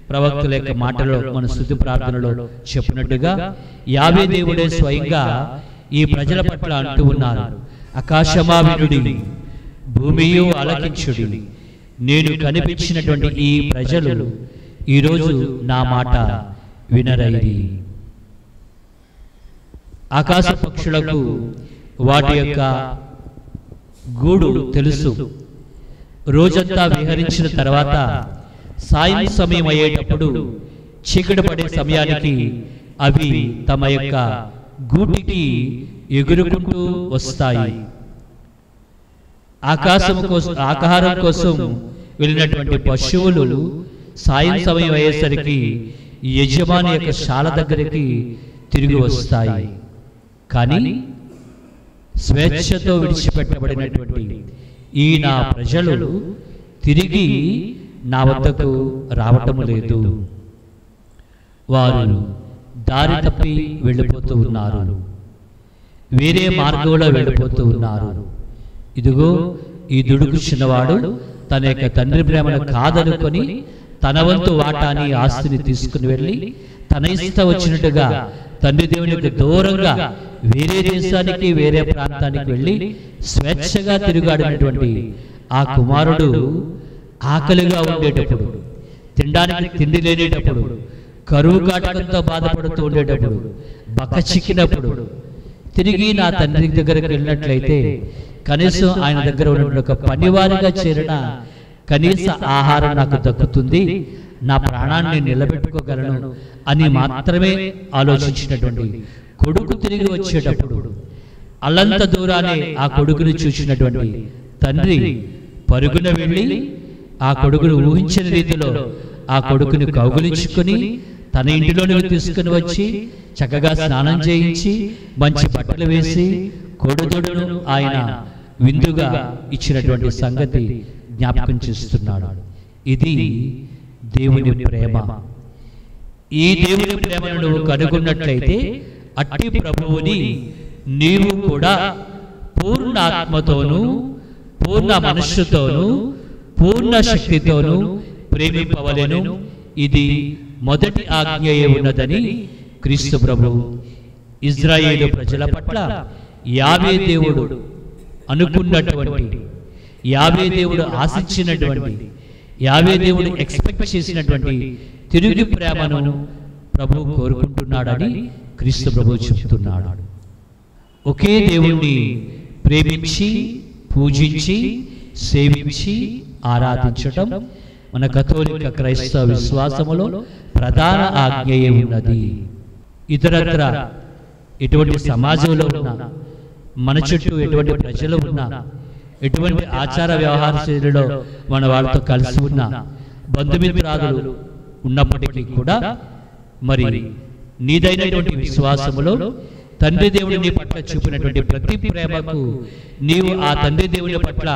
ప్రవక్తల యొక్క మాటలో మన స్తుతి ప్రార్థనలో చెప్పినట్టుగా యావే దేవుడే స్వయంగా ఈ ప్రజల పట్ల అంటూ ఉన్నారు, ఆకాశమా వినుడి, భూమియు ఆలకించుడి, నేను కనిపించినటువంటి ఈ ప్రజలు ఈరోజు నా మాట వినరైరి. ఆకాశ పక్షులకు వాటి యొక్క గూడు తెలుసు. రోజంతా విహరించిన తర్వాత సాయం సమయం అయ్యేటప్పుడు చీకటి పడే సమయానికి అవి తమ యొక్క గూటికి ఎగురుకుంటూ వస్తాయి. ఆహారం కోసం వెళ్ళినటువంటి పశువులు సాయం సమయం అయ్యేసరికి యజమాని యొక్క శాల దగ్గరికి తిరిగి వస్తాయి. కానీ స్వేచ్ఛతో విడిచిపెట్టబడినటువంటి ఈ నా ప్రజలు తిరిగి నా వద్దకు రావటం లేదు. వారు దారి తప్పి వెళ్ళిపోతూ ఉన్నారు, వేరే మార్గంలో వెళ్ళిపోతూ ఉన్నారు. ఇదిగో ఈ దుడుకు చిన్నవాడు తన యొక్క తండ్రి ప్రేమను కాదనుకొని తన వంతు వాటాని ఆస్తిని తీసుకుని వెళ్ళి తన ఇష్టం వచ్చినట్టుగా తండ్రి దేవునికి దూరంగా వేరే దేశానికి వేరే ప్రాంతానికి వెళ్ళి స్వేచ్ఛగా తిరుగాడినటువంటి ఆ కుమారుడు ఆకలిగా ఉండేటప్పుడు, తినడానికి తిండి లేనేటప్పుడు, కరువు కాటకంతో బాధపడుతూ ఉండేటప్పుడు, బక్కచిక్కినప్పుడు తిరిగి నా తండ్రి దగ్గరికి వెళ్ళినట్లయితే కనీసం ఆయన దగ్గర ఉన్న ఒక పనివారిగా చేరిన కనీస ఆహారం నాకు దక్కుతుంది, నా ప్రాణాన్ని నిలబెట్టుకోగలను అని మాత్రమే ఆలోచించినటువంటి కొడుకు తిరిగి వచ్చేటప్పుడు అల్లంత దూరాన్ని ఆ కొడుకుని చూసినటువంటి తండ్రి పరుగున వెళ్ళి ఆ కొడుకును ఊహించిన రీతిలో ఆ కొడుకుని కౌగులించుకొని తన ఇంటిలోనికి తీసుకుని వచ్చి చక్కగా స్నానం చేయించి మంచి బట్టలు వేసి కొడుకును ఆయన విందుగా ఇచ్చినటువంటి సంగతి జ్ఞాపకం చేస్తున్నాడు. ఇది దేవుని ప్రేమ. ఈ దేవుని ప్రేమను నువ్వు కనుగొన్నట్లయితే అట్టి ప్రభువుని నీవు కూడా పూర్ణ ఆత్మతోనూ పూర్ణ మనస్సుతోనూ పూర్ణ శక్తితోనూ ప్రేమింపవలెను. ఇది మొదటి ఆజ్ఞయే ఉన్నదని క్రీస్తు ప్రభు ఇజ్రాయేలు ప్రజల పట్ల యావే దేవుడు అనుకున్నటువంటి, యావే దేవుడు ఆశించినటువంటి, యావే దేవుడు ఎక్స్పెక్ట్ చేసినటువంటి తిరిగి ప్రేమను ప్రభు కోరుకుంటున్నాడని క్రీస్తు ప్రభు చెప్తున్నాడు. ఒకే దేవుణ్ణి ప్రేమించి పూజించి సేవించి ఆరాధించటం మన కథోలిక క్రైస్తవ విశ్వాసములో ప్రధాన ఆజ్ఞయే ఉన్నది. ఇతరత్ర ఎటువంటి సమాజంలో ఉన్నా, మన చుట్టూ ఎటువంటి ప్రజలు ఉన్నా, ఎటువంటి ఆచార వ్యవహార శైలిలో మన వాళ్ళతో కలిసి ఉన్న బంధుమిత్రాదులు ఉన్నప్పటికీ కూడా మరి నీదైనటువంటి విశ్వాసములో తండ్రి దేవుని నీ పట్ల చూపినటువంటి ప్రతి ప్రేమకు నీవు ఆ తండ్రి దేవుని పట్ల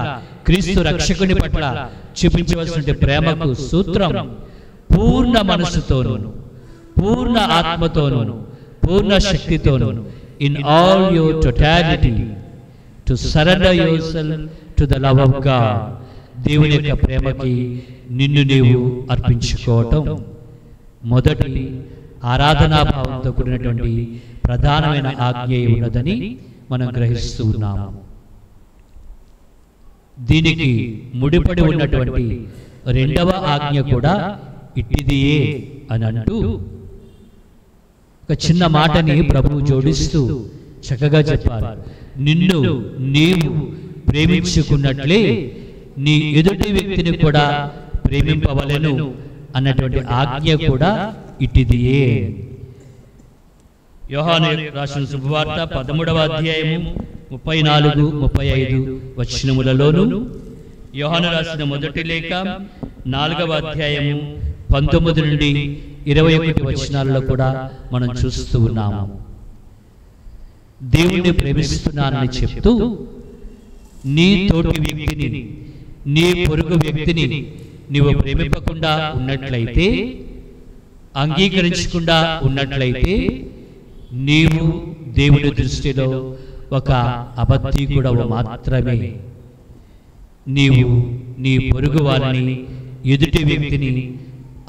క్రీస్తు రక్షకుని పట్ల చూపించవలసిన ప్రేమకు సూత్రం పూర్ణ మనస్సుతోనూ పూర్ణ ఆత్మతోనూ పూర్ణ శక్తితోను in all your totality to surrender your self to the love of God. దేవుని యొక్క ప్రేమకి నిన్ను నీవు అర్పించుకోవటం మొదటి ఆరాధనా భావంతో కూడినటువంటి ప్రధానమైన ఆజ్ఞ ఉన్నదని మనం గ్రహిస్తూ ఉన్నాము. దీనికి ముడిపడి ఉన్నటువంటి రెండవ ఆజ్ఞ కూడా ఇట్టిదియే అని అంటూ ఒక చిన్న మాటని ప్రభువు జోడిస్తూ చక్కగా చెప్పారు. నిన్ను నీవు ప్రేమించుకున్నట్లే నీ ఎదుటి వ్యక్తిని కూడా ప్రేమింపవలెను అన్నటువంటి ఆజ్ఞ కూడా ఇట్టిదియే. యోహాను రాసిన శుభవార్త 13వ అధ్యాయము 34-35 వచనములలోను, యోహాను రాసిన మొదటి లేఖ 4వ అధ్యాయము 19 నుండి 21 వచనాలలో కూడా మనం చూస్తూ ఉన్నాము. దేవుణ్ణి ప్రేమిస్తున్నానని చెప్తూ నీ తోటి వ్యక్తిని, నీ పొరుగు వ్యక్తిని నీవు ప్రేమింపకుండా ఉన్నట్లయితే, అంగీకరించకుండా ఉన్నట్లయితే నీవు దేవుని దృష్టిలో ఒక అబద్ధికుడవు మాత్రమే. నీవు నీ పొరుగు వారిని, ఎదుటి వ్యక్తిని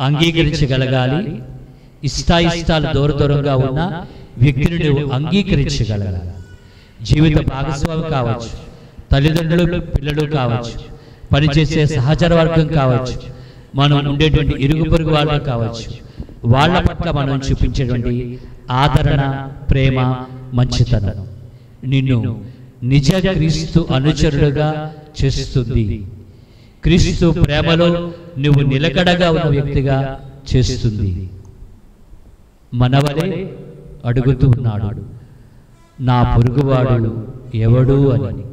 అంగీకరించగలగాలి. ఇష్టాయిష్టాలు దూరంగా ఉన్న వ్యక్తిని నువ్వు అంగీకరించగలగాలి. జీవిత భాగస్వామి కావచ్చు, తల్లిదండ్రులు పిల్లలు కావచ్చు, పనిచేసే సహచర వర్గం కావచ్చు, మనం ఉండేటువంటి ఇరుగు పొరుగు వాళ్ళు కావచ్చు, వాళ్ళ పట్ల మనం చూపించేటువంటి ఆదరణ, ప్రేమ, మంచితనం నిన్ను నిజ క్రీస్తు అనుచరుడుగా చేస్తుంది. క్రీస్తు ప్రేమలో నువ్వు నిలకడగా ఉన్న వ్యక్తిగా చేస్తుంది. మనవలే అడుగుతూ ఉన్నాడు, నా పొరుగువాడు ఎవడు అని.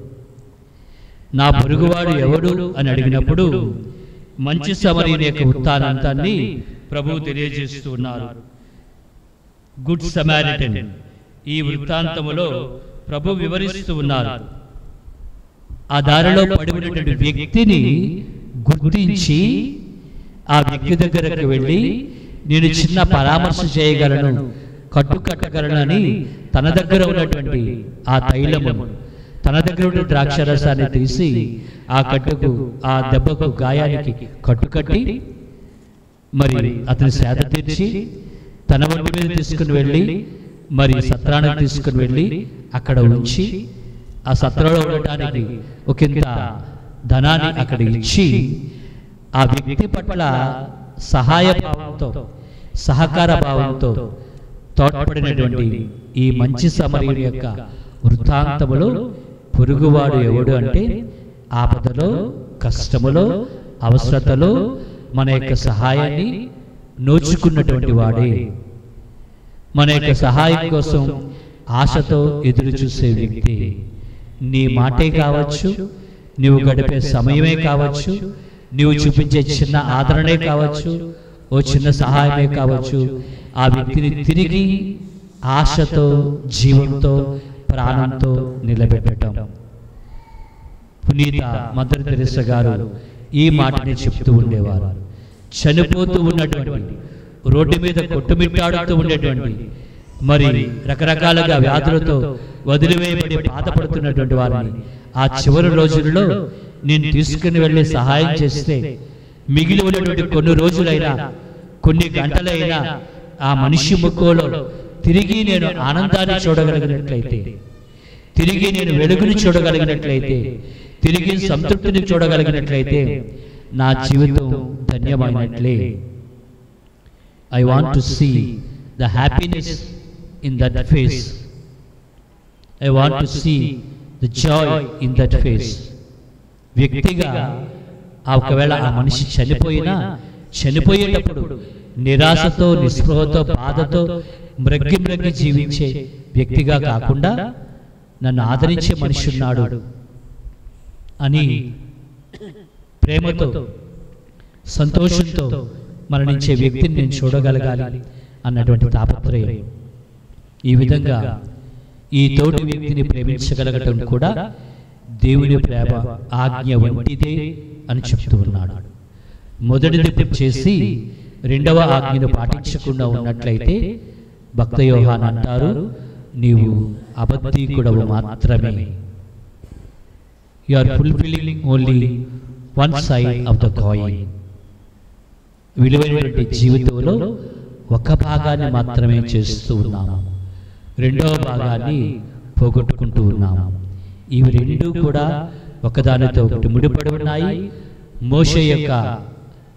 నా పొరుగువాడు ఎవడు అని అడిగినప్పుడు మంచి సమరీయుని యొక్క వృత్తాంతాన్ని ప్రభువు తెలియజేస్తూ ఉన్నారు. గుడ్ సమారిటన్ ఈ వృత్తాంతములో ప్రభు వివరిస్తూ ఉన్నారు. ఆ దారిలో పడి ఉన్నటువంటి వ్యక్తిని గుర్తించి ఆ వ్యక్తి దగ్గరకు వెళ్ళి నేను చిన్న పరామర్శ చేయగలను, కట్టుకట్టగలనని తన దగ్గర ఉన్నటువంటి ఆ తైలము, తన దగ్గర ఉన్న ద్రాక్షరసాన్ని తీసి ఆ కట్టుకు, ఆ దెబ్బకు, గాయానికి కట్టుకట్టి మరి అతని సేద తీర్చి తన ఒంటి మీద తీసుకుని వెళ్ళి మరి సత్రానికి తీసుకుని వెళ్ళి అక్కడ ఉంచి ఆ సత్రంలో ఉండటానికి ఒకంత ధనాన్ని అక్కడ ఇచ్చి ఆ వ్యక్తి పట్ల సహాయ భావంతో, సహకార భావంతో తోడ్పడినటువంటి ఈ మంచి సమరీయుని యొక్క వృత్తాంతములో పొరుగువాడు ఎవడు అంటే ఆపదలో, కష్టములో, అవసరతలో మన యొక్క సహాయాన్ని నోచుకున్నటువంటి వాడే. మన యొక్క సహాయం కోసం ఆశతో ఎదురు చూసే వ్యక్తి. నీ మాటే కావచ్చు, నీవు గడిపే సమయమే కావచ్చు, నీవు చూపించే చిన్న ఆదరణే కావచ్చు, ఓ చిన్న సహాయమే కావచ్చు, ఆ వ్యక్తిని తిరిగి ఆశతో, జీవంతో, ప్రాణంతో నిలబెట్టడం. పునీత మదర్ తెరెసా గారు ఈ మాటని చెప్తూ ఉండేవారు. చనిపోతూ ఉన్నటువంటి, రోడ్డు మీద కొట్టుమిట్టాడుతూ ఉండేటువంటి, మరి రకరకాలుగా వ్యాధులతో వదిలివేయబడి బాధపడుతున్నటువంటి వారిని ఆ చివరి రోజుల్లో నేను తీసుకుని వెళ్ళి సహాయం చేస్తే మిగిలి ఉన్నటువంటి కొన్ని రోజులైనా, కొన్ని గంటలైనా ఆ మనిషి ముఖంలో తిరిగి నేను ఆనందాన్ని చూడగలిగినట్లయితే, తిరిగి నేను వెలుగుని చూడగలిగినట్లయితే, తిరిగి సంతృప్తిని చూడగలిగినట్లయితే నా జీవితం ధన్యమైనట్లే. I want to see the happiness in that face. I want to see the joy in that face. వ్యక్తిగా ఒకవేళ ఆ మనిషి చనిపోయేటప్పుడు నిరాశతో, నిస్పృహతో, బాధతో మ్రగ్గి జీవించే వ్యక్తిగా కాకుండా నన్ను ఆదరించే మనిషి ఉన్నాడు అని ప్రేమతో, సంతోషంతో మరణించే వ్యక్తిని నేను చూడగలగాలి అన్నటువంటి తాపత్రయం. ఈ విధంగా ఈ తోటి వ్యక్తిని ప్రేమించగలగటం కూడా దేవుని ప్రేమ ఆజ్ఞ వంటిదే అని చెప్తూ ఉన్నాడు. మొదటిది చేసి రెండవ ఆజ్ఞను పాటించకుండా ఉన్నట్లయితే భక్త యోహాన్ అంటారు, నీవు అబద్ధీకుడవు మాత్రమే. You are fulfilling only one side of the coin. విలువైనటువంటి జీవితంలో ఒక భాగాన్ని మాత్రమే చేస్తూ ఉన్నాము, రెండవ భాగాన్ని పోగొట్టుకుంటూ ఉన్నాము. ఇవి రెండు కూడా ఒకదానితో ఒకటి ముడిపడి ఉన్నాయి. మోషే యొక్క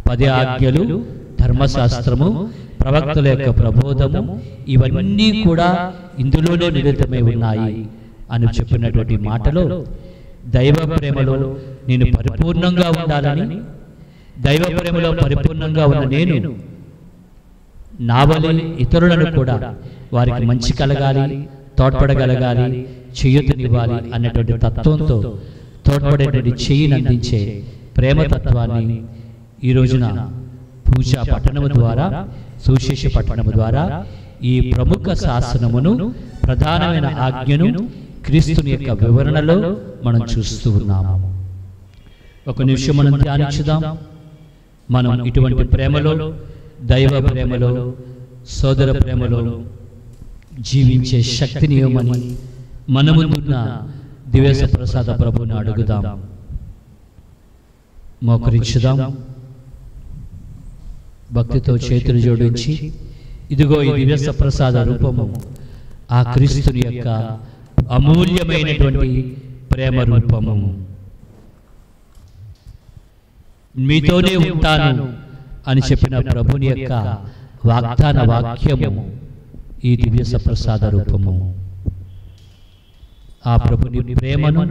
10 ఆజ్ఞలు, ధర్మశాస్త్రము, ప్రవక్తల యొక్క ప్రబోధము, ఇవన్నీ కూడా ఇందులోనే నిరతమై ఉన్నాయి అని చెప్పినటువంటి మాటలో దైవ ప్రేమలో నేను పరిపూర్ణంగా ఉండాలని, దైవ ప్రేమలో పరిపూర్ణంగా ఉన్న నేను నా వలె ఇతరులను కూడా వారికి మంచి కలగాలి, తోడ్పడగలగాలి, చేయూతనివ్వాలి అన్నటువంటి తత్వంతో తోడ్పడేటువంటి చేయిని అందించే ప్రేమతత్వాన్ని ఈ రోజున పూజా పట్టణము ద్వారా, సువిశేష పట్టణము ద్వారా ఈ ప్రముఖ శాసనమును, ప్రధానమైన ఆజ్ఞను క్రీస్తుని యొక్క వివరణలో మనం చూస్తూ ఉన్నాము. ఒక నిమిషం మనం ధ్యానించుదాం. మనం ఇటువంటి ప్రేమలో, దైవ ప్రేమలో, సోదర ప్రేమలో జీవించే శక్తిని ఇవ్వమని మన ముందున్న దివ్య ప్రసాద ప్రభుని అడుగుదాం. మోకరించుదాం. భక్తితో చేతులు జోడించి, ఇదిగో ఈ దివ్య ప్రసాద రూపము ఆ క్రీస్తుని యొక్క అమూల్యమైనటువంటి ప్రేమ రూపము. మీతోనే ఉంటాను అని చెప్పిన ప్రభుని యొక్క వాగ్దాన వాక్యము ఈ దివ్య ప్రసాద రూపము. ఆ ప్రభుని ప్రేమను,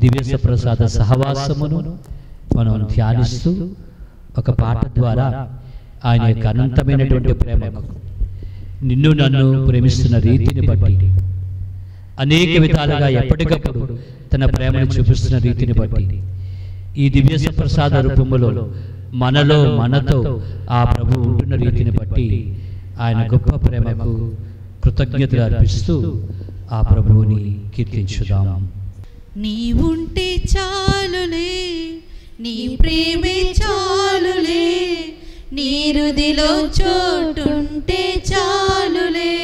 దివ్య ప్రసాద సహవాసమును మనం ధ్యానిస్తూ ఒక పాట ద్వారా ఆయన యొక్క అనంతమైనటువంటి ప్రేమకు, నిన్ను నన్ను ప్రేమిస్తున్న రీతిని బట్టి, అనేక విధాలుగా ఎప్పటికప్పుడు తన ప్రేమను చూపిస్తున్న రీతిని బట్టి, ఈ దివ్య ప్రసాద రూపములో మనలో మనతో ఆ ప్రభు ఉంటున్న రీతిని బట్టి ఆయన గొప్ప ప్రేమకు కృతజ్ఞతలు అర్పిస్తూ ఆ ప్రభువుని కీర్తించుదాం. నీవుంటే చాలులే, నీ ప్రేమే చాలులే, నీ హృదిలో చోటుంటే చాలులే.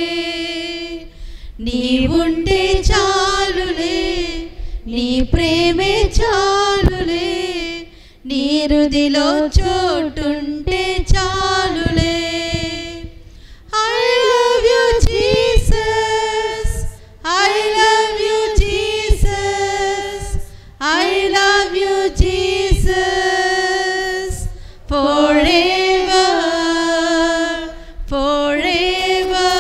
నీవుంటే చాలులే, నీ ప్రేమే చాలులే, నీ హృదిలో చోటుంటే చాలులే. I love you Jesus, I love you Jesus, I love you Jesus, forever, forever.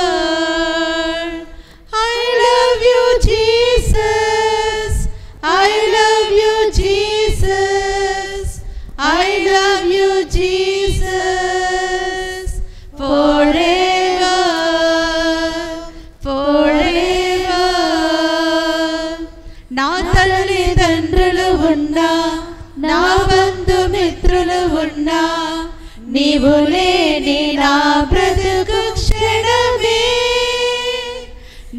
I love you Jesus, I love you Jesus, I love you Jesus, forever, forever. నా తల్లిదండ్రులు ఉన్నా, నా బంధుమిత్రులు ఉన్నా, నీవు లేని నా బ్రతుకు క్షణమే.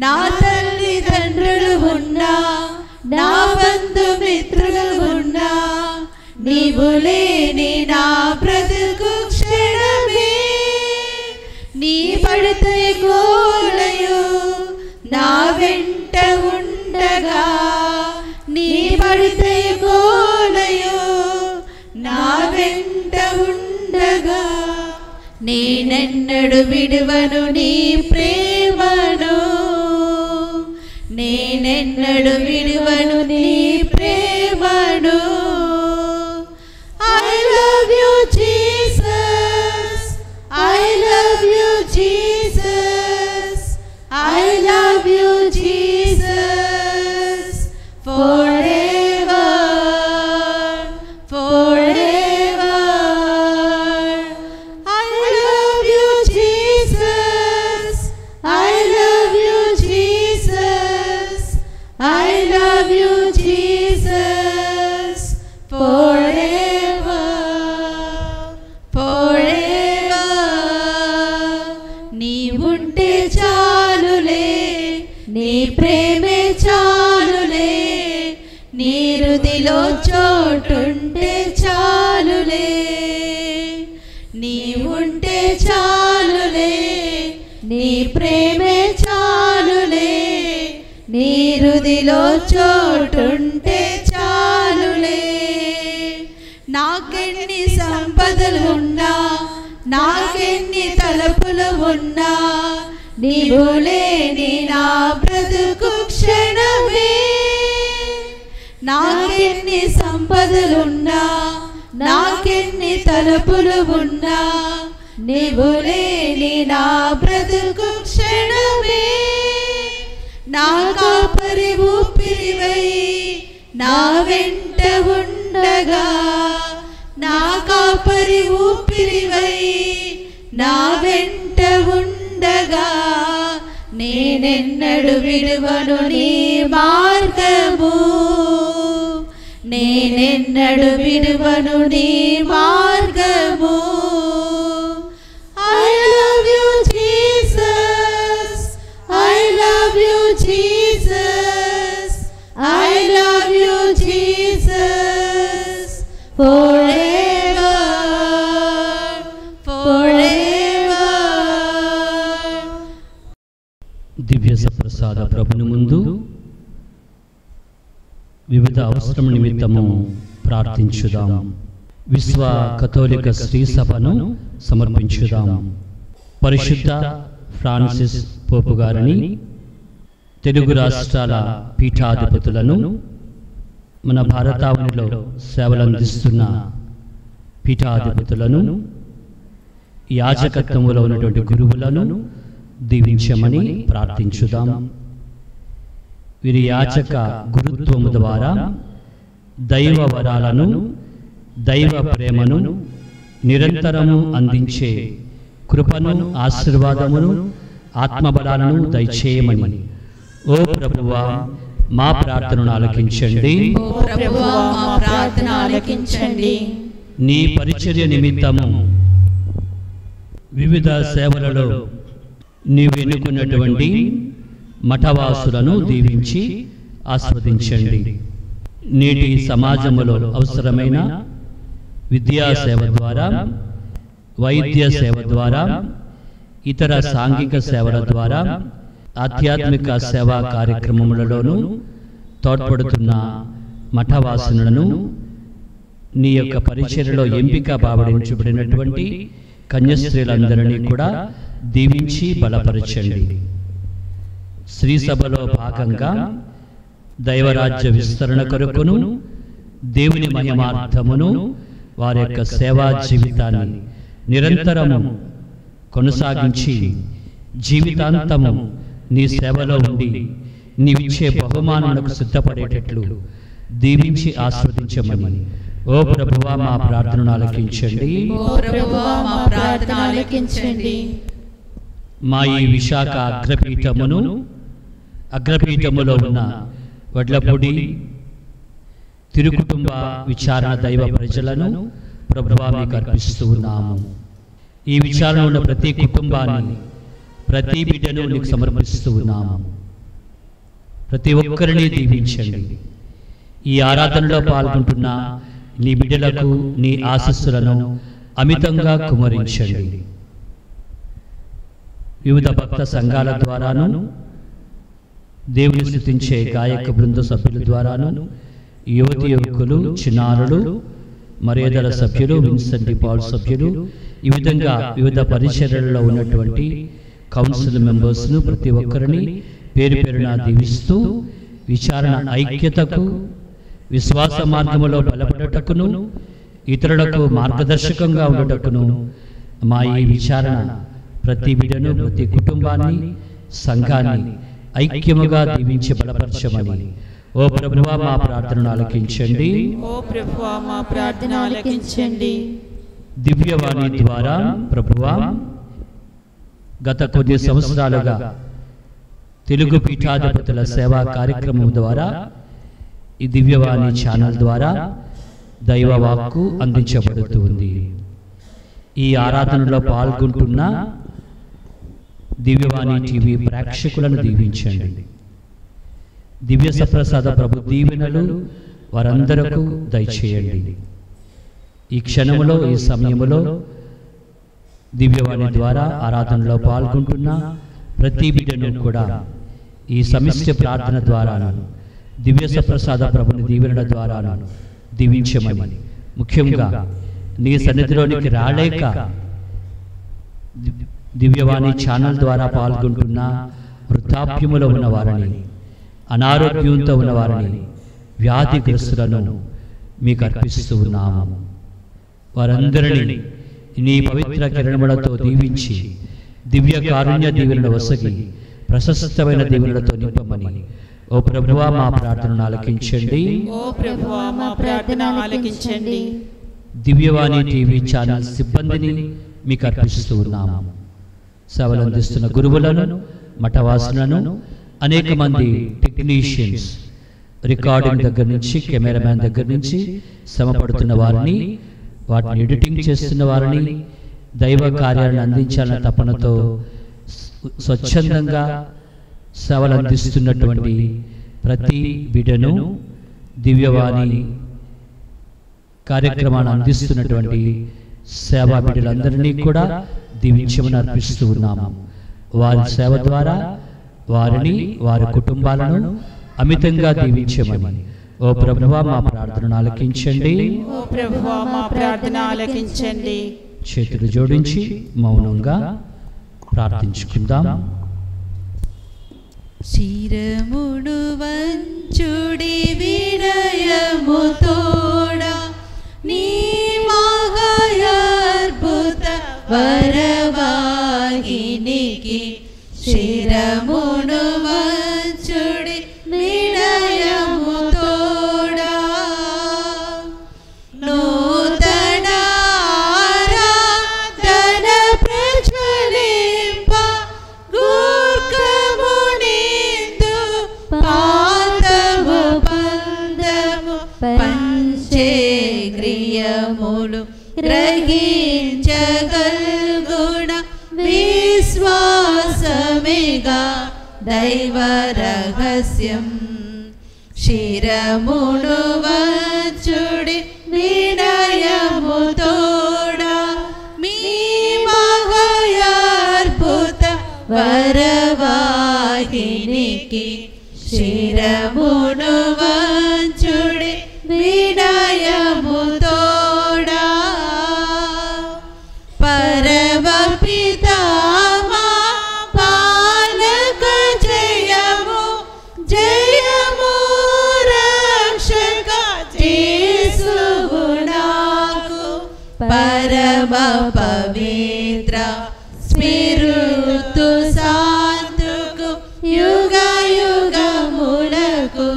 నా తల్లిదండ్రులు ఉన్నా, నా బంధుమిత్రులు ఉన్నా, నీవు లేని నా బ్రతుకు క్షణమే. నీ పడితే కోలయు నా వెంట ఉండగా, నీ పడితే కోలయు నా వెంట ఉండగా, నేనెన్నడు విడువను నీ ప్రేమను, నేనెన్నడు విడువను నీ ప్రేమను. I love you Jesus, I love you Jesus, I love you Jesus, forever, forever. I love you Jesus, I love you Jesus, I love you Jesus, forever, forever. నీవుంటే చాలులే, నీ ప్రేమే చాలులే, నీ హృదిలో చోటుంటే చాలులే. నీవుంటే చాలులే, నీ ప్రేమే చాలులే, నీ హృదిలో చోటుంటే చాలులే. నాకెన్ని సంపదలు ఉన్నా, నాకెన్ని తలపులు ఉన్నా, నీవు లేని నా బ్రతుకు క్షణమే. నాకెన్ని సంపదలున్నా, నాకెన్ని తలపులు ఉన్నా, నీవు లేని నా బ్రతుకు క్షణమే. నా కాపరి ఊపిరివై నా వెంట ఉండగా, నా కాపరి ఊపిరివై నా వెంట ఉండగా, నేనెన్నడు విడువను నీ మార్గము, నేనెన్నడు విడువను నీ మార్గము. I love you Jesus, I love you Jesus, I love you Jesus, forever, forever. దివ్య సప్రసాద ప్రభుని ముందు వివిధ అవసరం నిమిత్తము ప్రార్థించుదాం. విశ్వ కథోలిక శ్రీ సభను సమర్పించుదాం. పరిశుద్ధ ఫ్రాన్సిస్ పోపు గారిని, తెలుగు రాష్ట్రాల పీఠాధిపతులను, మన భారతావనిలో సేవలందిస్తున్న పీఠాధిపతులను, యాజకత్వములో ఉన్నటువంటి గురువులను దీవించమని ప్రార్థించుదాం. వీరి యాచక గురుత్వము ద్వారా దైవ వరాలను, దైవ ప్రేమను నిరంతరము అందించే కృపను, ఆశీర్వాదమును, ఆత్మబలాలను దయచేయమని ఓ ప్రభువా మా ప్రార్థనను ఆలకించండి. నీ పరిచర్య నిమిత్తము వివిధ సేవలలో నీవు ఎన్నుకున్నటువంటి మఠవాసులను దీవించి ఆస్వాదించండి. నేటి సమాజంలో అవసరమైన విద్యా సేవ ద్వారా, వైద్య సేవ ద్వారా, ఇతర సాంఘిక సేవల ద్వారా, ఆధ్యాత్మిక సేవా కార్యక్రమములలోనూ తోడ్పడుతున్న మఠవాసులను, నీ యొక్క పరిచర్యలో ఎంపిక భావించబడినటువంటి కన్యస్త్రీలందరినీ కూడా దీవించి బలపరచండి. శ్రీ సభలో భాగంగా దైవరాజ్య విస్తరణ కొరకును, దేవుని మహిమార్థమును వారి యొక్క సేవా జీవితాన్ని నిరంతరము కొనసాగించి జీవితాంతము నీ సేవలో ఉండి నీవిచ్చే బహుమానములకు సిద్ధపడేటట్లు దీవించి ఆస్వాదించమని ఓ ప్రభువా మా ప్రార్థనను ఆలకించండి. మా ఈ విశాఖ అగ్రపీఠములో ఉన్న వడ్లపొడి తిరుకుటుంబ విచారణ దైవ ప్రజలను ప్రభువా మీకు అర్పిస్తూ ఉన్నాము. ఈ విచారణ ఉన్న ప్రతి కుటుంబాన్ని, ప్రతి బిడ్డను నీకు సమర్పిస్తూ ఉన్నాము. ప్రతి ఒక్కరిని దీవించండి. ఈ ఆరాధనలో పాల్గొంటున్న నీ బిడ్డలకు నీ ఆశీస్సులను అమితంగా కుమరించండి. వివిధ భక్త సంఘాల ద్వారాను, దేవుని స్తుతించే గాయక బృంద సభ్యుల ద్వారాను, యువతి యువకులు, చిన్నారులు, మర్యాదల సభ్యులు, విన్సెంట్ పాల్ సభ్యులు, ఈ విధంగా వివిధ పరిచర్యలలో ఉన్నటువంటి కౌన్సిల్ మెంబర్స్ను ప్రతి ఒక్కరిని పేరు పేరున దీవిస్తూ విచారణ ఐక్యతకు, విశ్వాస మార్గములో బలపడటకును, ఇతరులకు మార్గదర్శకంగా ఉండటకును మా ఈ విచారణ ప్రతి బిడ్డను, ప్రతి కుటుంబాన్ని, సంఘాన్ని ఐక్యముగా దీవించి బలపరచమని ఓ ప్రభువా మా ప్రార్థనను ఆలకించండి. దివ్యవాణి ద్వారా ప్రభువా గత కొన్ని సంవత్సరాలుగా తెలుగు పీఠాధిపతుల సేవా కార్యక్రమం ద్వారా, ఈ దివ్యవాణి ఛానల్ ద్వారా దైవవాక్కు అందించబడుతుంది. ఈ ఆరాధనలో పాల్గొంటున్న దివ్యవాణి టీవీ ప్రేక్షకులను దీవించండి. దివ్య సప్రసాద ప్రభు దీవెనలు వారందరకు దయచేయండి. ఈ క్షణములో, ఈ సమయములో దివ్యవాణి ద్వారా ఆరాధనలో పాల్గొంటున్న ప్రతి బిడ్డను కూడా ఈ సమిష్టి ప్రార్థన ద్వారాను దివ్య సప్రసాద ప్రభుని దీవెనల ద్వారాను దీవించమని, ముఖ్యంగా నీ సన్నిధిలోనికి రాలేక దివ్యవాణి ఛానల్ ద్వారా పాల్గొంటున్న వృద్ధాప్యములో ఉన్న వారిని, అనారోగ్యంతో ఉన్న వారిని, వ్యాధిగ్రస్తులను మీకు అర్పిస్తూ ఉన్నాము. వారందరినీ నీ పవిత్ర కిరణములతో దీవించి దివ్య కారుణ్య దీవెనలు వసగి ప్రశస్తమైన దీవెనలతో నింపమని ఓ ప్రభువా మా ప్రార్థనను ఆలకించండి. ఓ ప్రభువా మా ప్రార్థన ఆలకించండి. దివ్యవాణి టీవీ ఛానల్ సిబ్బందిని మీకు అర్పిస్తూ ఉన్నాము. సేవలు అందిస్తున్న గురువులను, మఠవాసులను, అనేక మంది టెక్నీషియన్స్, రికార్డింగ్ దగ్గర నుంచి కెమెరామ్యాన్ దగ్గర నుంచి శ్రమపడుతున్న వారిని, వాటిని ఎడిటింగ్ చేస్తున్న వారిని, దైవ కార్యాలను అందించాలన్న తపనతో స్వచ్ఛందంగా సేవలు అందిస్తున్నటువంటి ప్రతి బిడ్డను, దివ్యవాణి కార్యక్రమాన్ని అందిస్తున్నటువంటి సేవా బిడ్డలందరినీ కూడా దీవించమని అర్పిస్తూ ఉన్నాము. వారి సేవ ద్వారా వారిని, వారి కుటుంబాలను అమితంగా దీవించమని ఓ ప్రభువా మా ప్రార్థనను ఆలకించండి. ఓ ప్రభువా మా ప్రార్థన ఆలకించండి. చేతులు జోడించి మౌనంగా ప్రార్థించుకుందాం. శిరమును వంచుడి వినయముతోడా నీ మహాయాద్భుత వరవాహినికి. శిరమును వంచుడి వినయముతోడా నూతన ఆరాధన ప్రజ్వలింప గూర్ఖమునిందు పాదము బంధము పంచేంద్రియములు గ్రహించగల్గుణ విశ్వాసమేగా దైవ రహస్యం. శిరమును వంచుడి వినయముతోడా మీ మహాయాద్భుత వరవాహినికి. శిరమును వంచుడి వినయముతోడా పరమపితా మా పాలక జయము జయము రక్షక యేసువు నాకు. పరమ పవిత్ర స్పిరితు శాంతుకు యుగ యుగములకు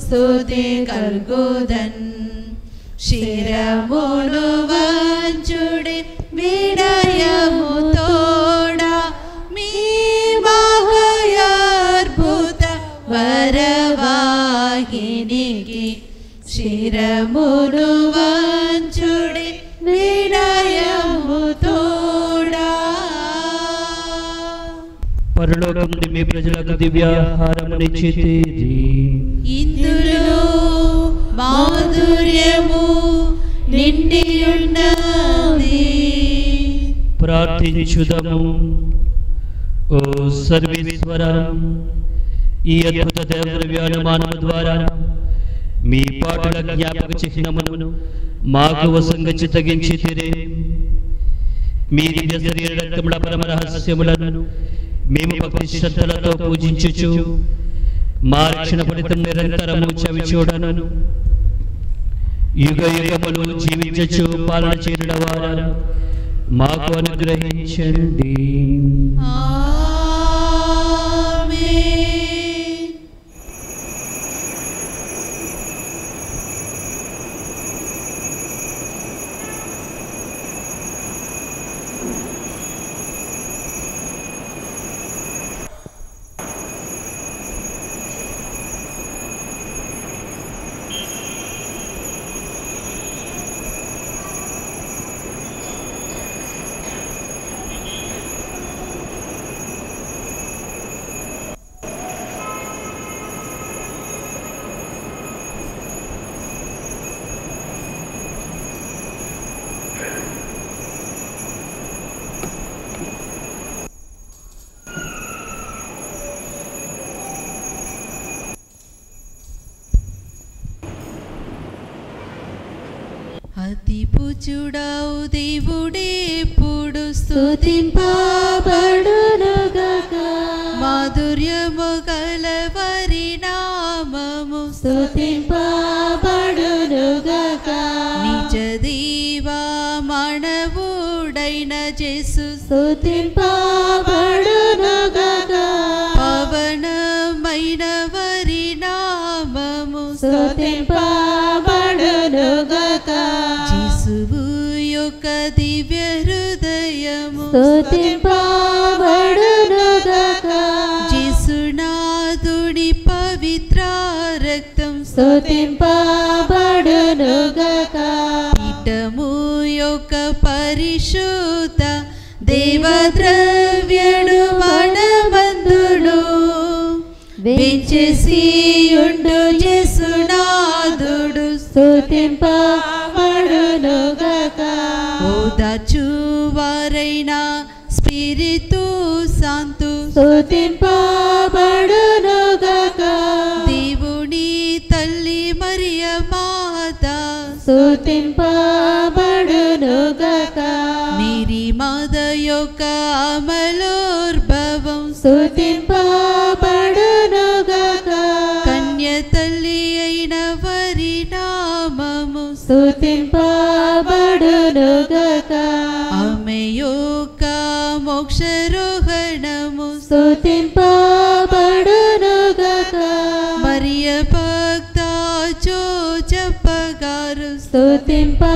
స్తుతి కల్గుదన్. శిరమును వంచుడి వినయముతోడా మీ మహాయాద్భుత వరవాహినికి. శిరమును వంచుడి వినయముతోడా. పరలోకం నుండి మీ ప్రజలకు దివ్యాహారమునిచ్చితిరి. ఇందులో మాధుర్యము నిండియున్నది. ప్రార్థించుదము. ఓ సర్వేశ్వరం, ఈ అద్భుత దేవద్రవ్యానుమానము ద్వారా మీ పాటల జ్ఞాపక చిహ్నమును మాకు వశంగా చిత్తగించితిరి. మీ దివ్య శరీర రక్తముల పరమ రహస్యములను మేము భక్తి శ్రద్ధలతో పూజించుచు మా రక్షణ ఫలితం నిరంతరము చవి చూడను యుగ యుగములు జీవించచ్చు పాలన చేయుట వారా మాకు అనుగ్రహించండి. అతి పూజుడవు దేవుడెప్పుడు స్తుతింపబడునుగాక. మాధుర్యము గలవారి నామము స్తుతింపబడునుగాక. నిజ దేవా మానవుడైన జేసు స్తుతింపబడునుగాక. పవనమైన వారి నామము స్తుతింపబడునుగాక. జేసువు యొక్క దివ్య హృదయము స్తుతింపబడునుగాక. జేసునాథుడి పవిత్ర రక్తం స్తుతింపబడునుగాక. పీఠము యొక్క పరిశుద్ధ దేవద్రవ్యుడు మనమందుడు వెంచేసియుండు జేసునాథుడు స్తుతింపబడునుగాక. ఓదాచువారైన స్పిరితు శాంతు స్తుతింపబడునుగాక. దేవుని తల్లి మరియ మాత స్తుతింపబడునుగాక. మేరీ మాత యొక్క అమలోద్భవం స్తుతింపబడునుగాక. కన్య తల్లి అయిన వారి నామము స్తుతింపబడునుగాక. ఆమె యొక్క మోక్షరోహణము స్తుతింపబడునుగాక. మరియ భక్త జోజప్పగారు స్తుతింపబడునుగాక.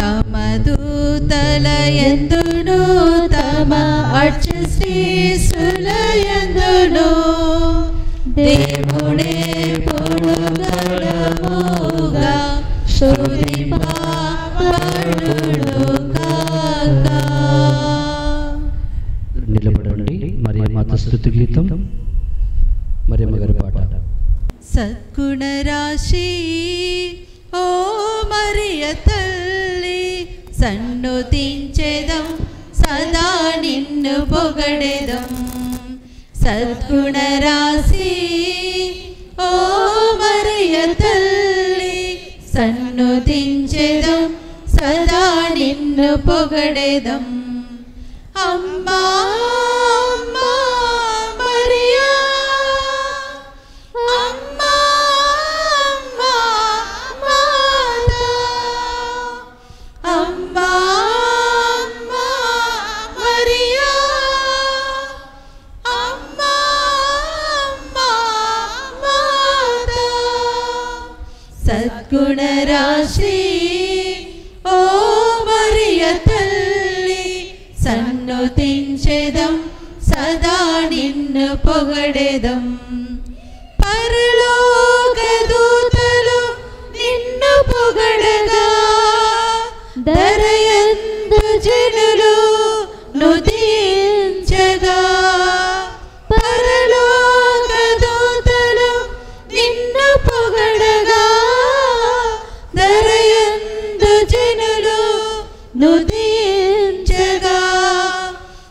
తమ దూతల యందును తమ అర్చశ్రీసుల యందును దేవుడే పొడుగడముగా స్తుతింపబడునుగాక. నిలబడండి. మరియ మాత స్తుతి గీతం మరియమ్మ గారి పాట. సద్గుణ రాశి ఓ మరియ తల్లి సన్నుతించెదం సదా నిన్ను పొగడెదం. సద్గుణ రాశి ఓ మరియ తల్లి సన్నుతించెదం సదా నిన్ను పొగడెదం. అమ్మా అమ్మా మరియా అమ్మా అమ్మా మాతా అమ్మా అమ్మా మరియా అమ్మా అమ్మా మాతా. సద్గుణ రాశి ఓ మరియ తల్లి సన్నుతించెదం సదా నిన్ను పొగడెదం. పరలోక దూతలు నిన్ను పొగడగా దరయందు జనులు నుతించగా. పరలోక దూతలు నిన్ను పొగడగా దరయందు జనులు నుతించగా.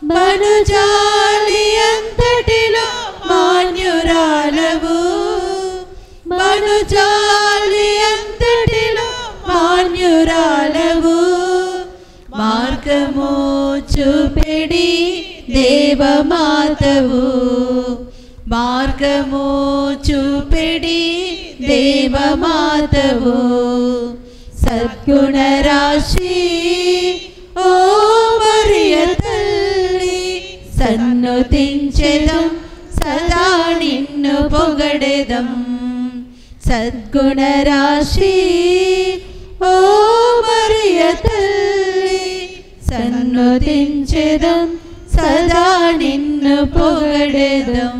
మనుజాలి అంతటిలో మాన్యురాలవు మనుజాలి అంతటిలో మాన్యురాలవు. మార్గము చూపెడి దేవమాతవు మార్గము చూపెడి దేవమాతవు. సద్గుణ రాశి ఓ మరియ తల్లి సన్నుతించెదం సదా నిన్ను పొగడెదం. సద్గుణ రాశి ఓ మరియ తల్లి సన్నుతించెదం సదా నిన్ను పొగడెదం.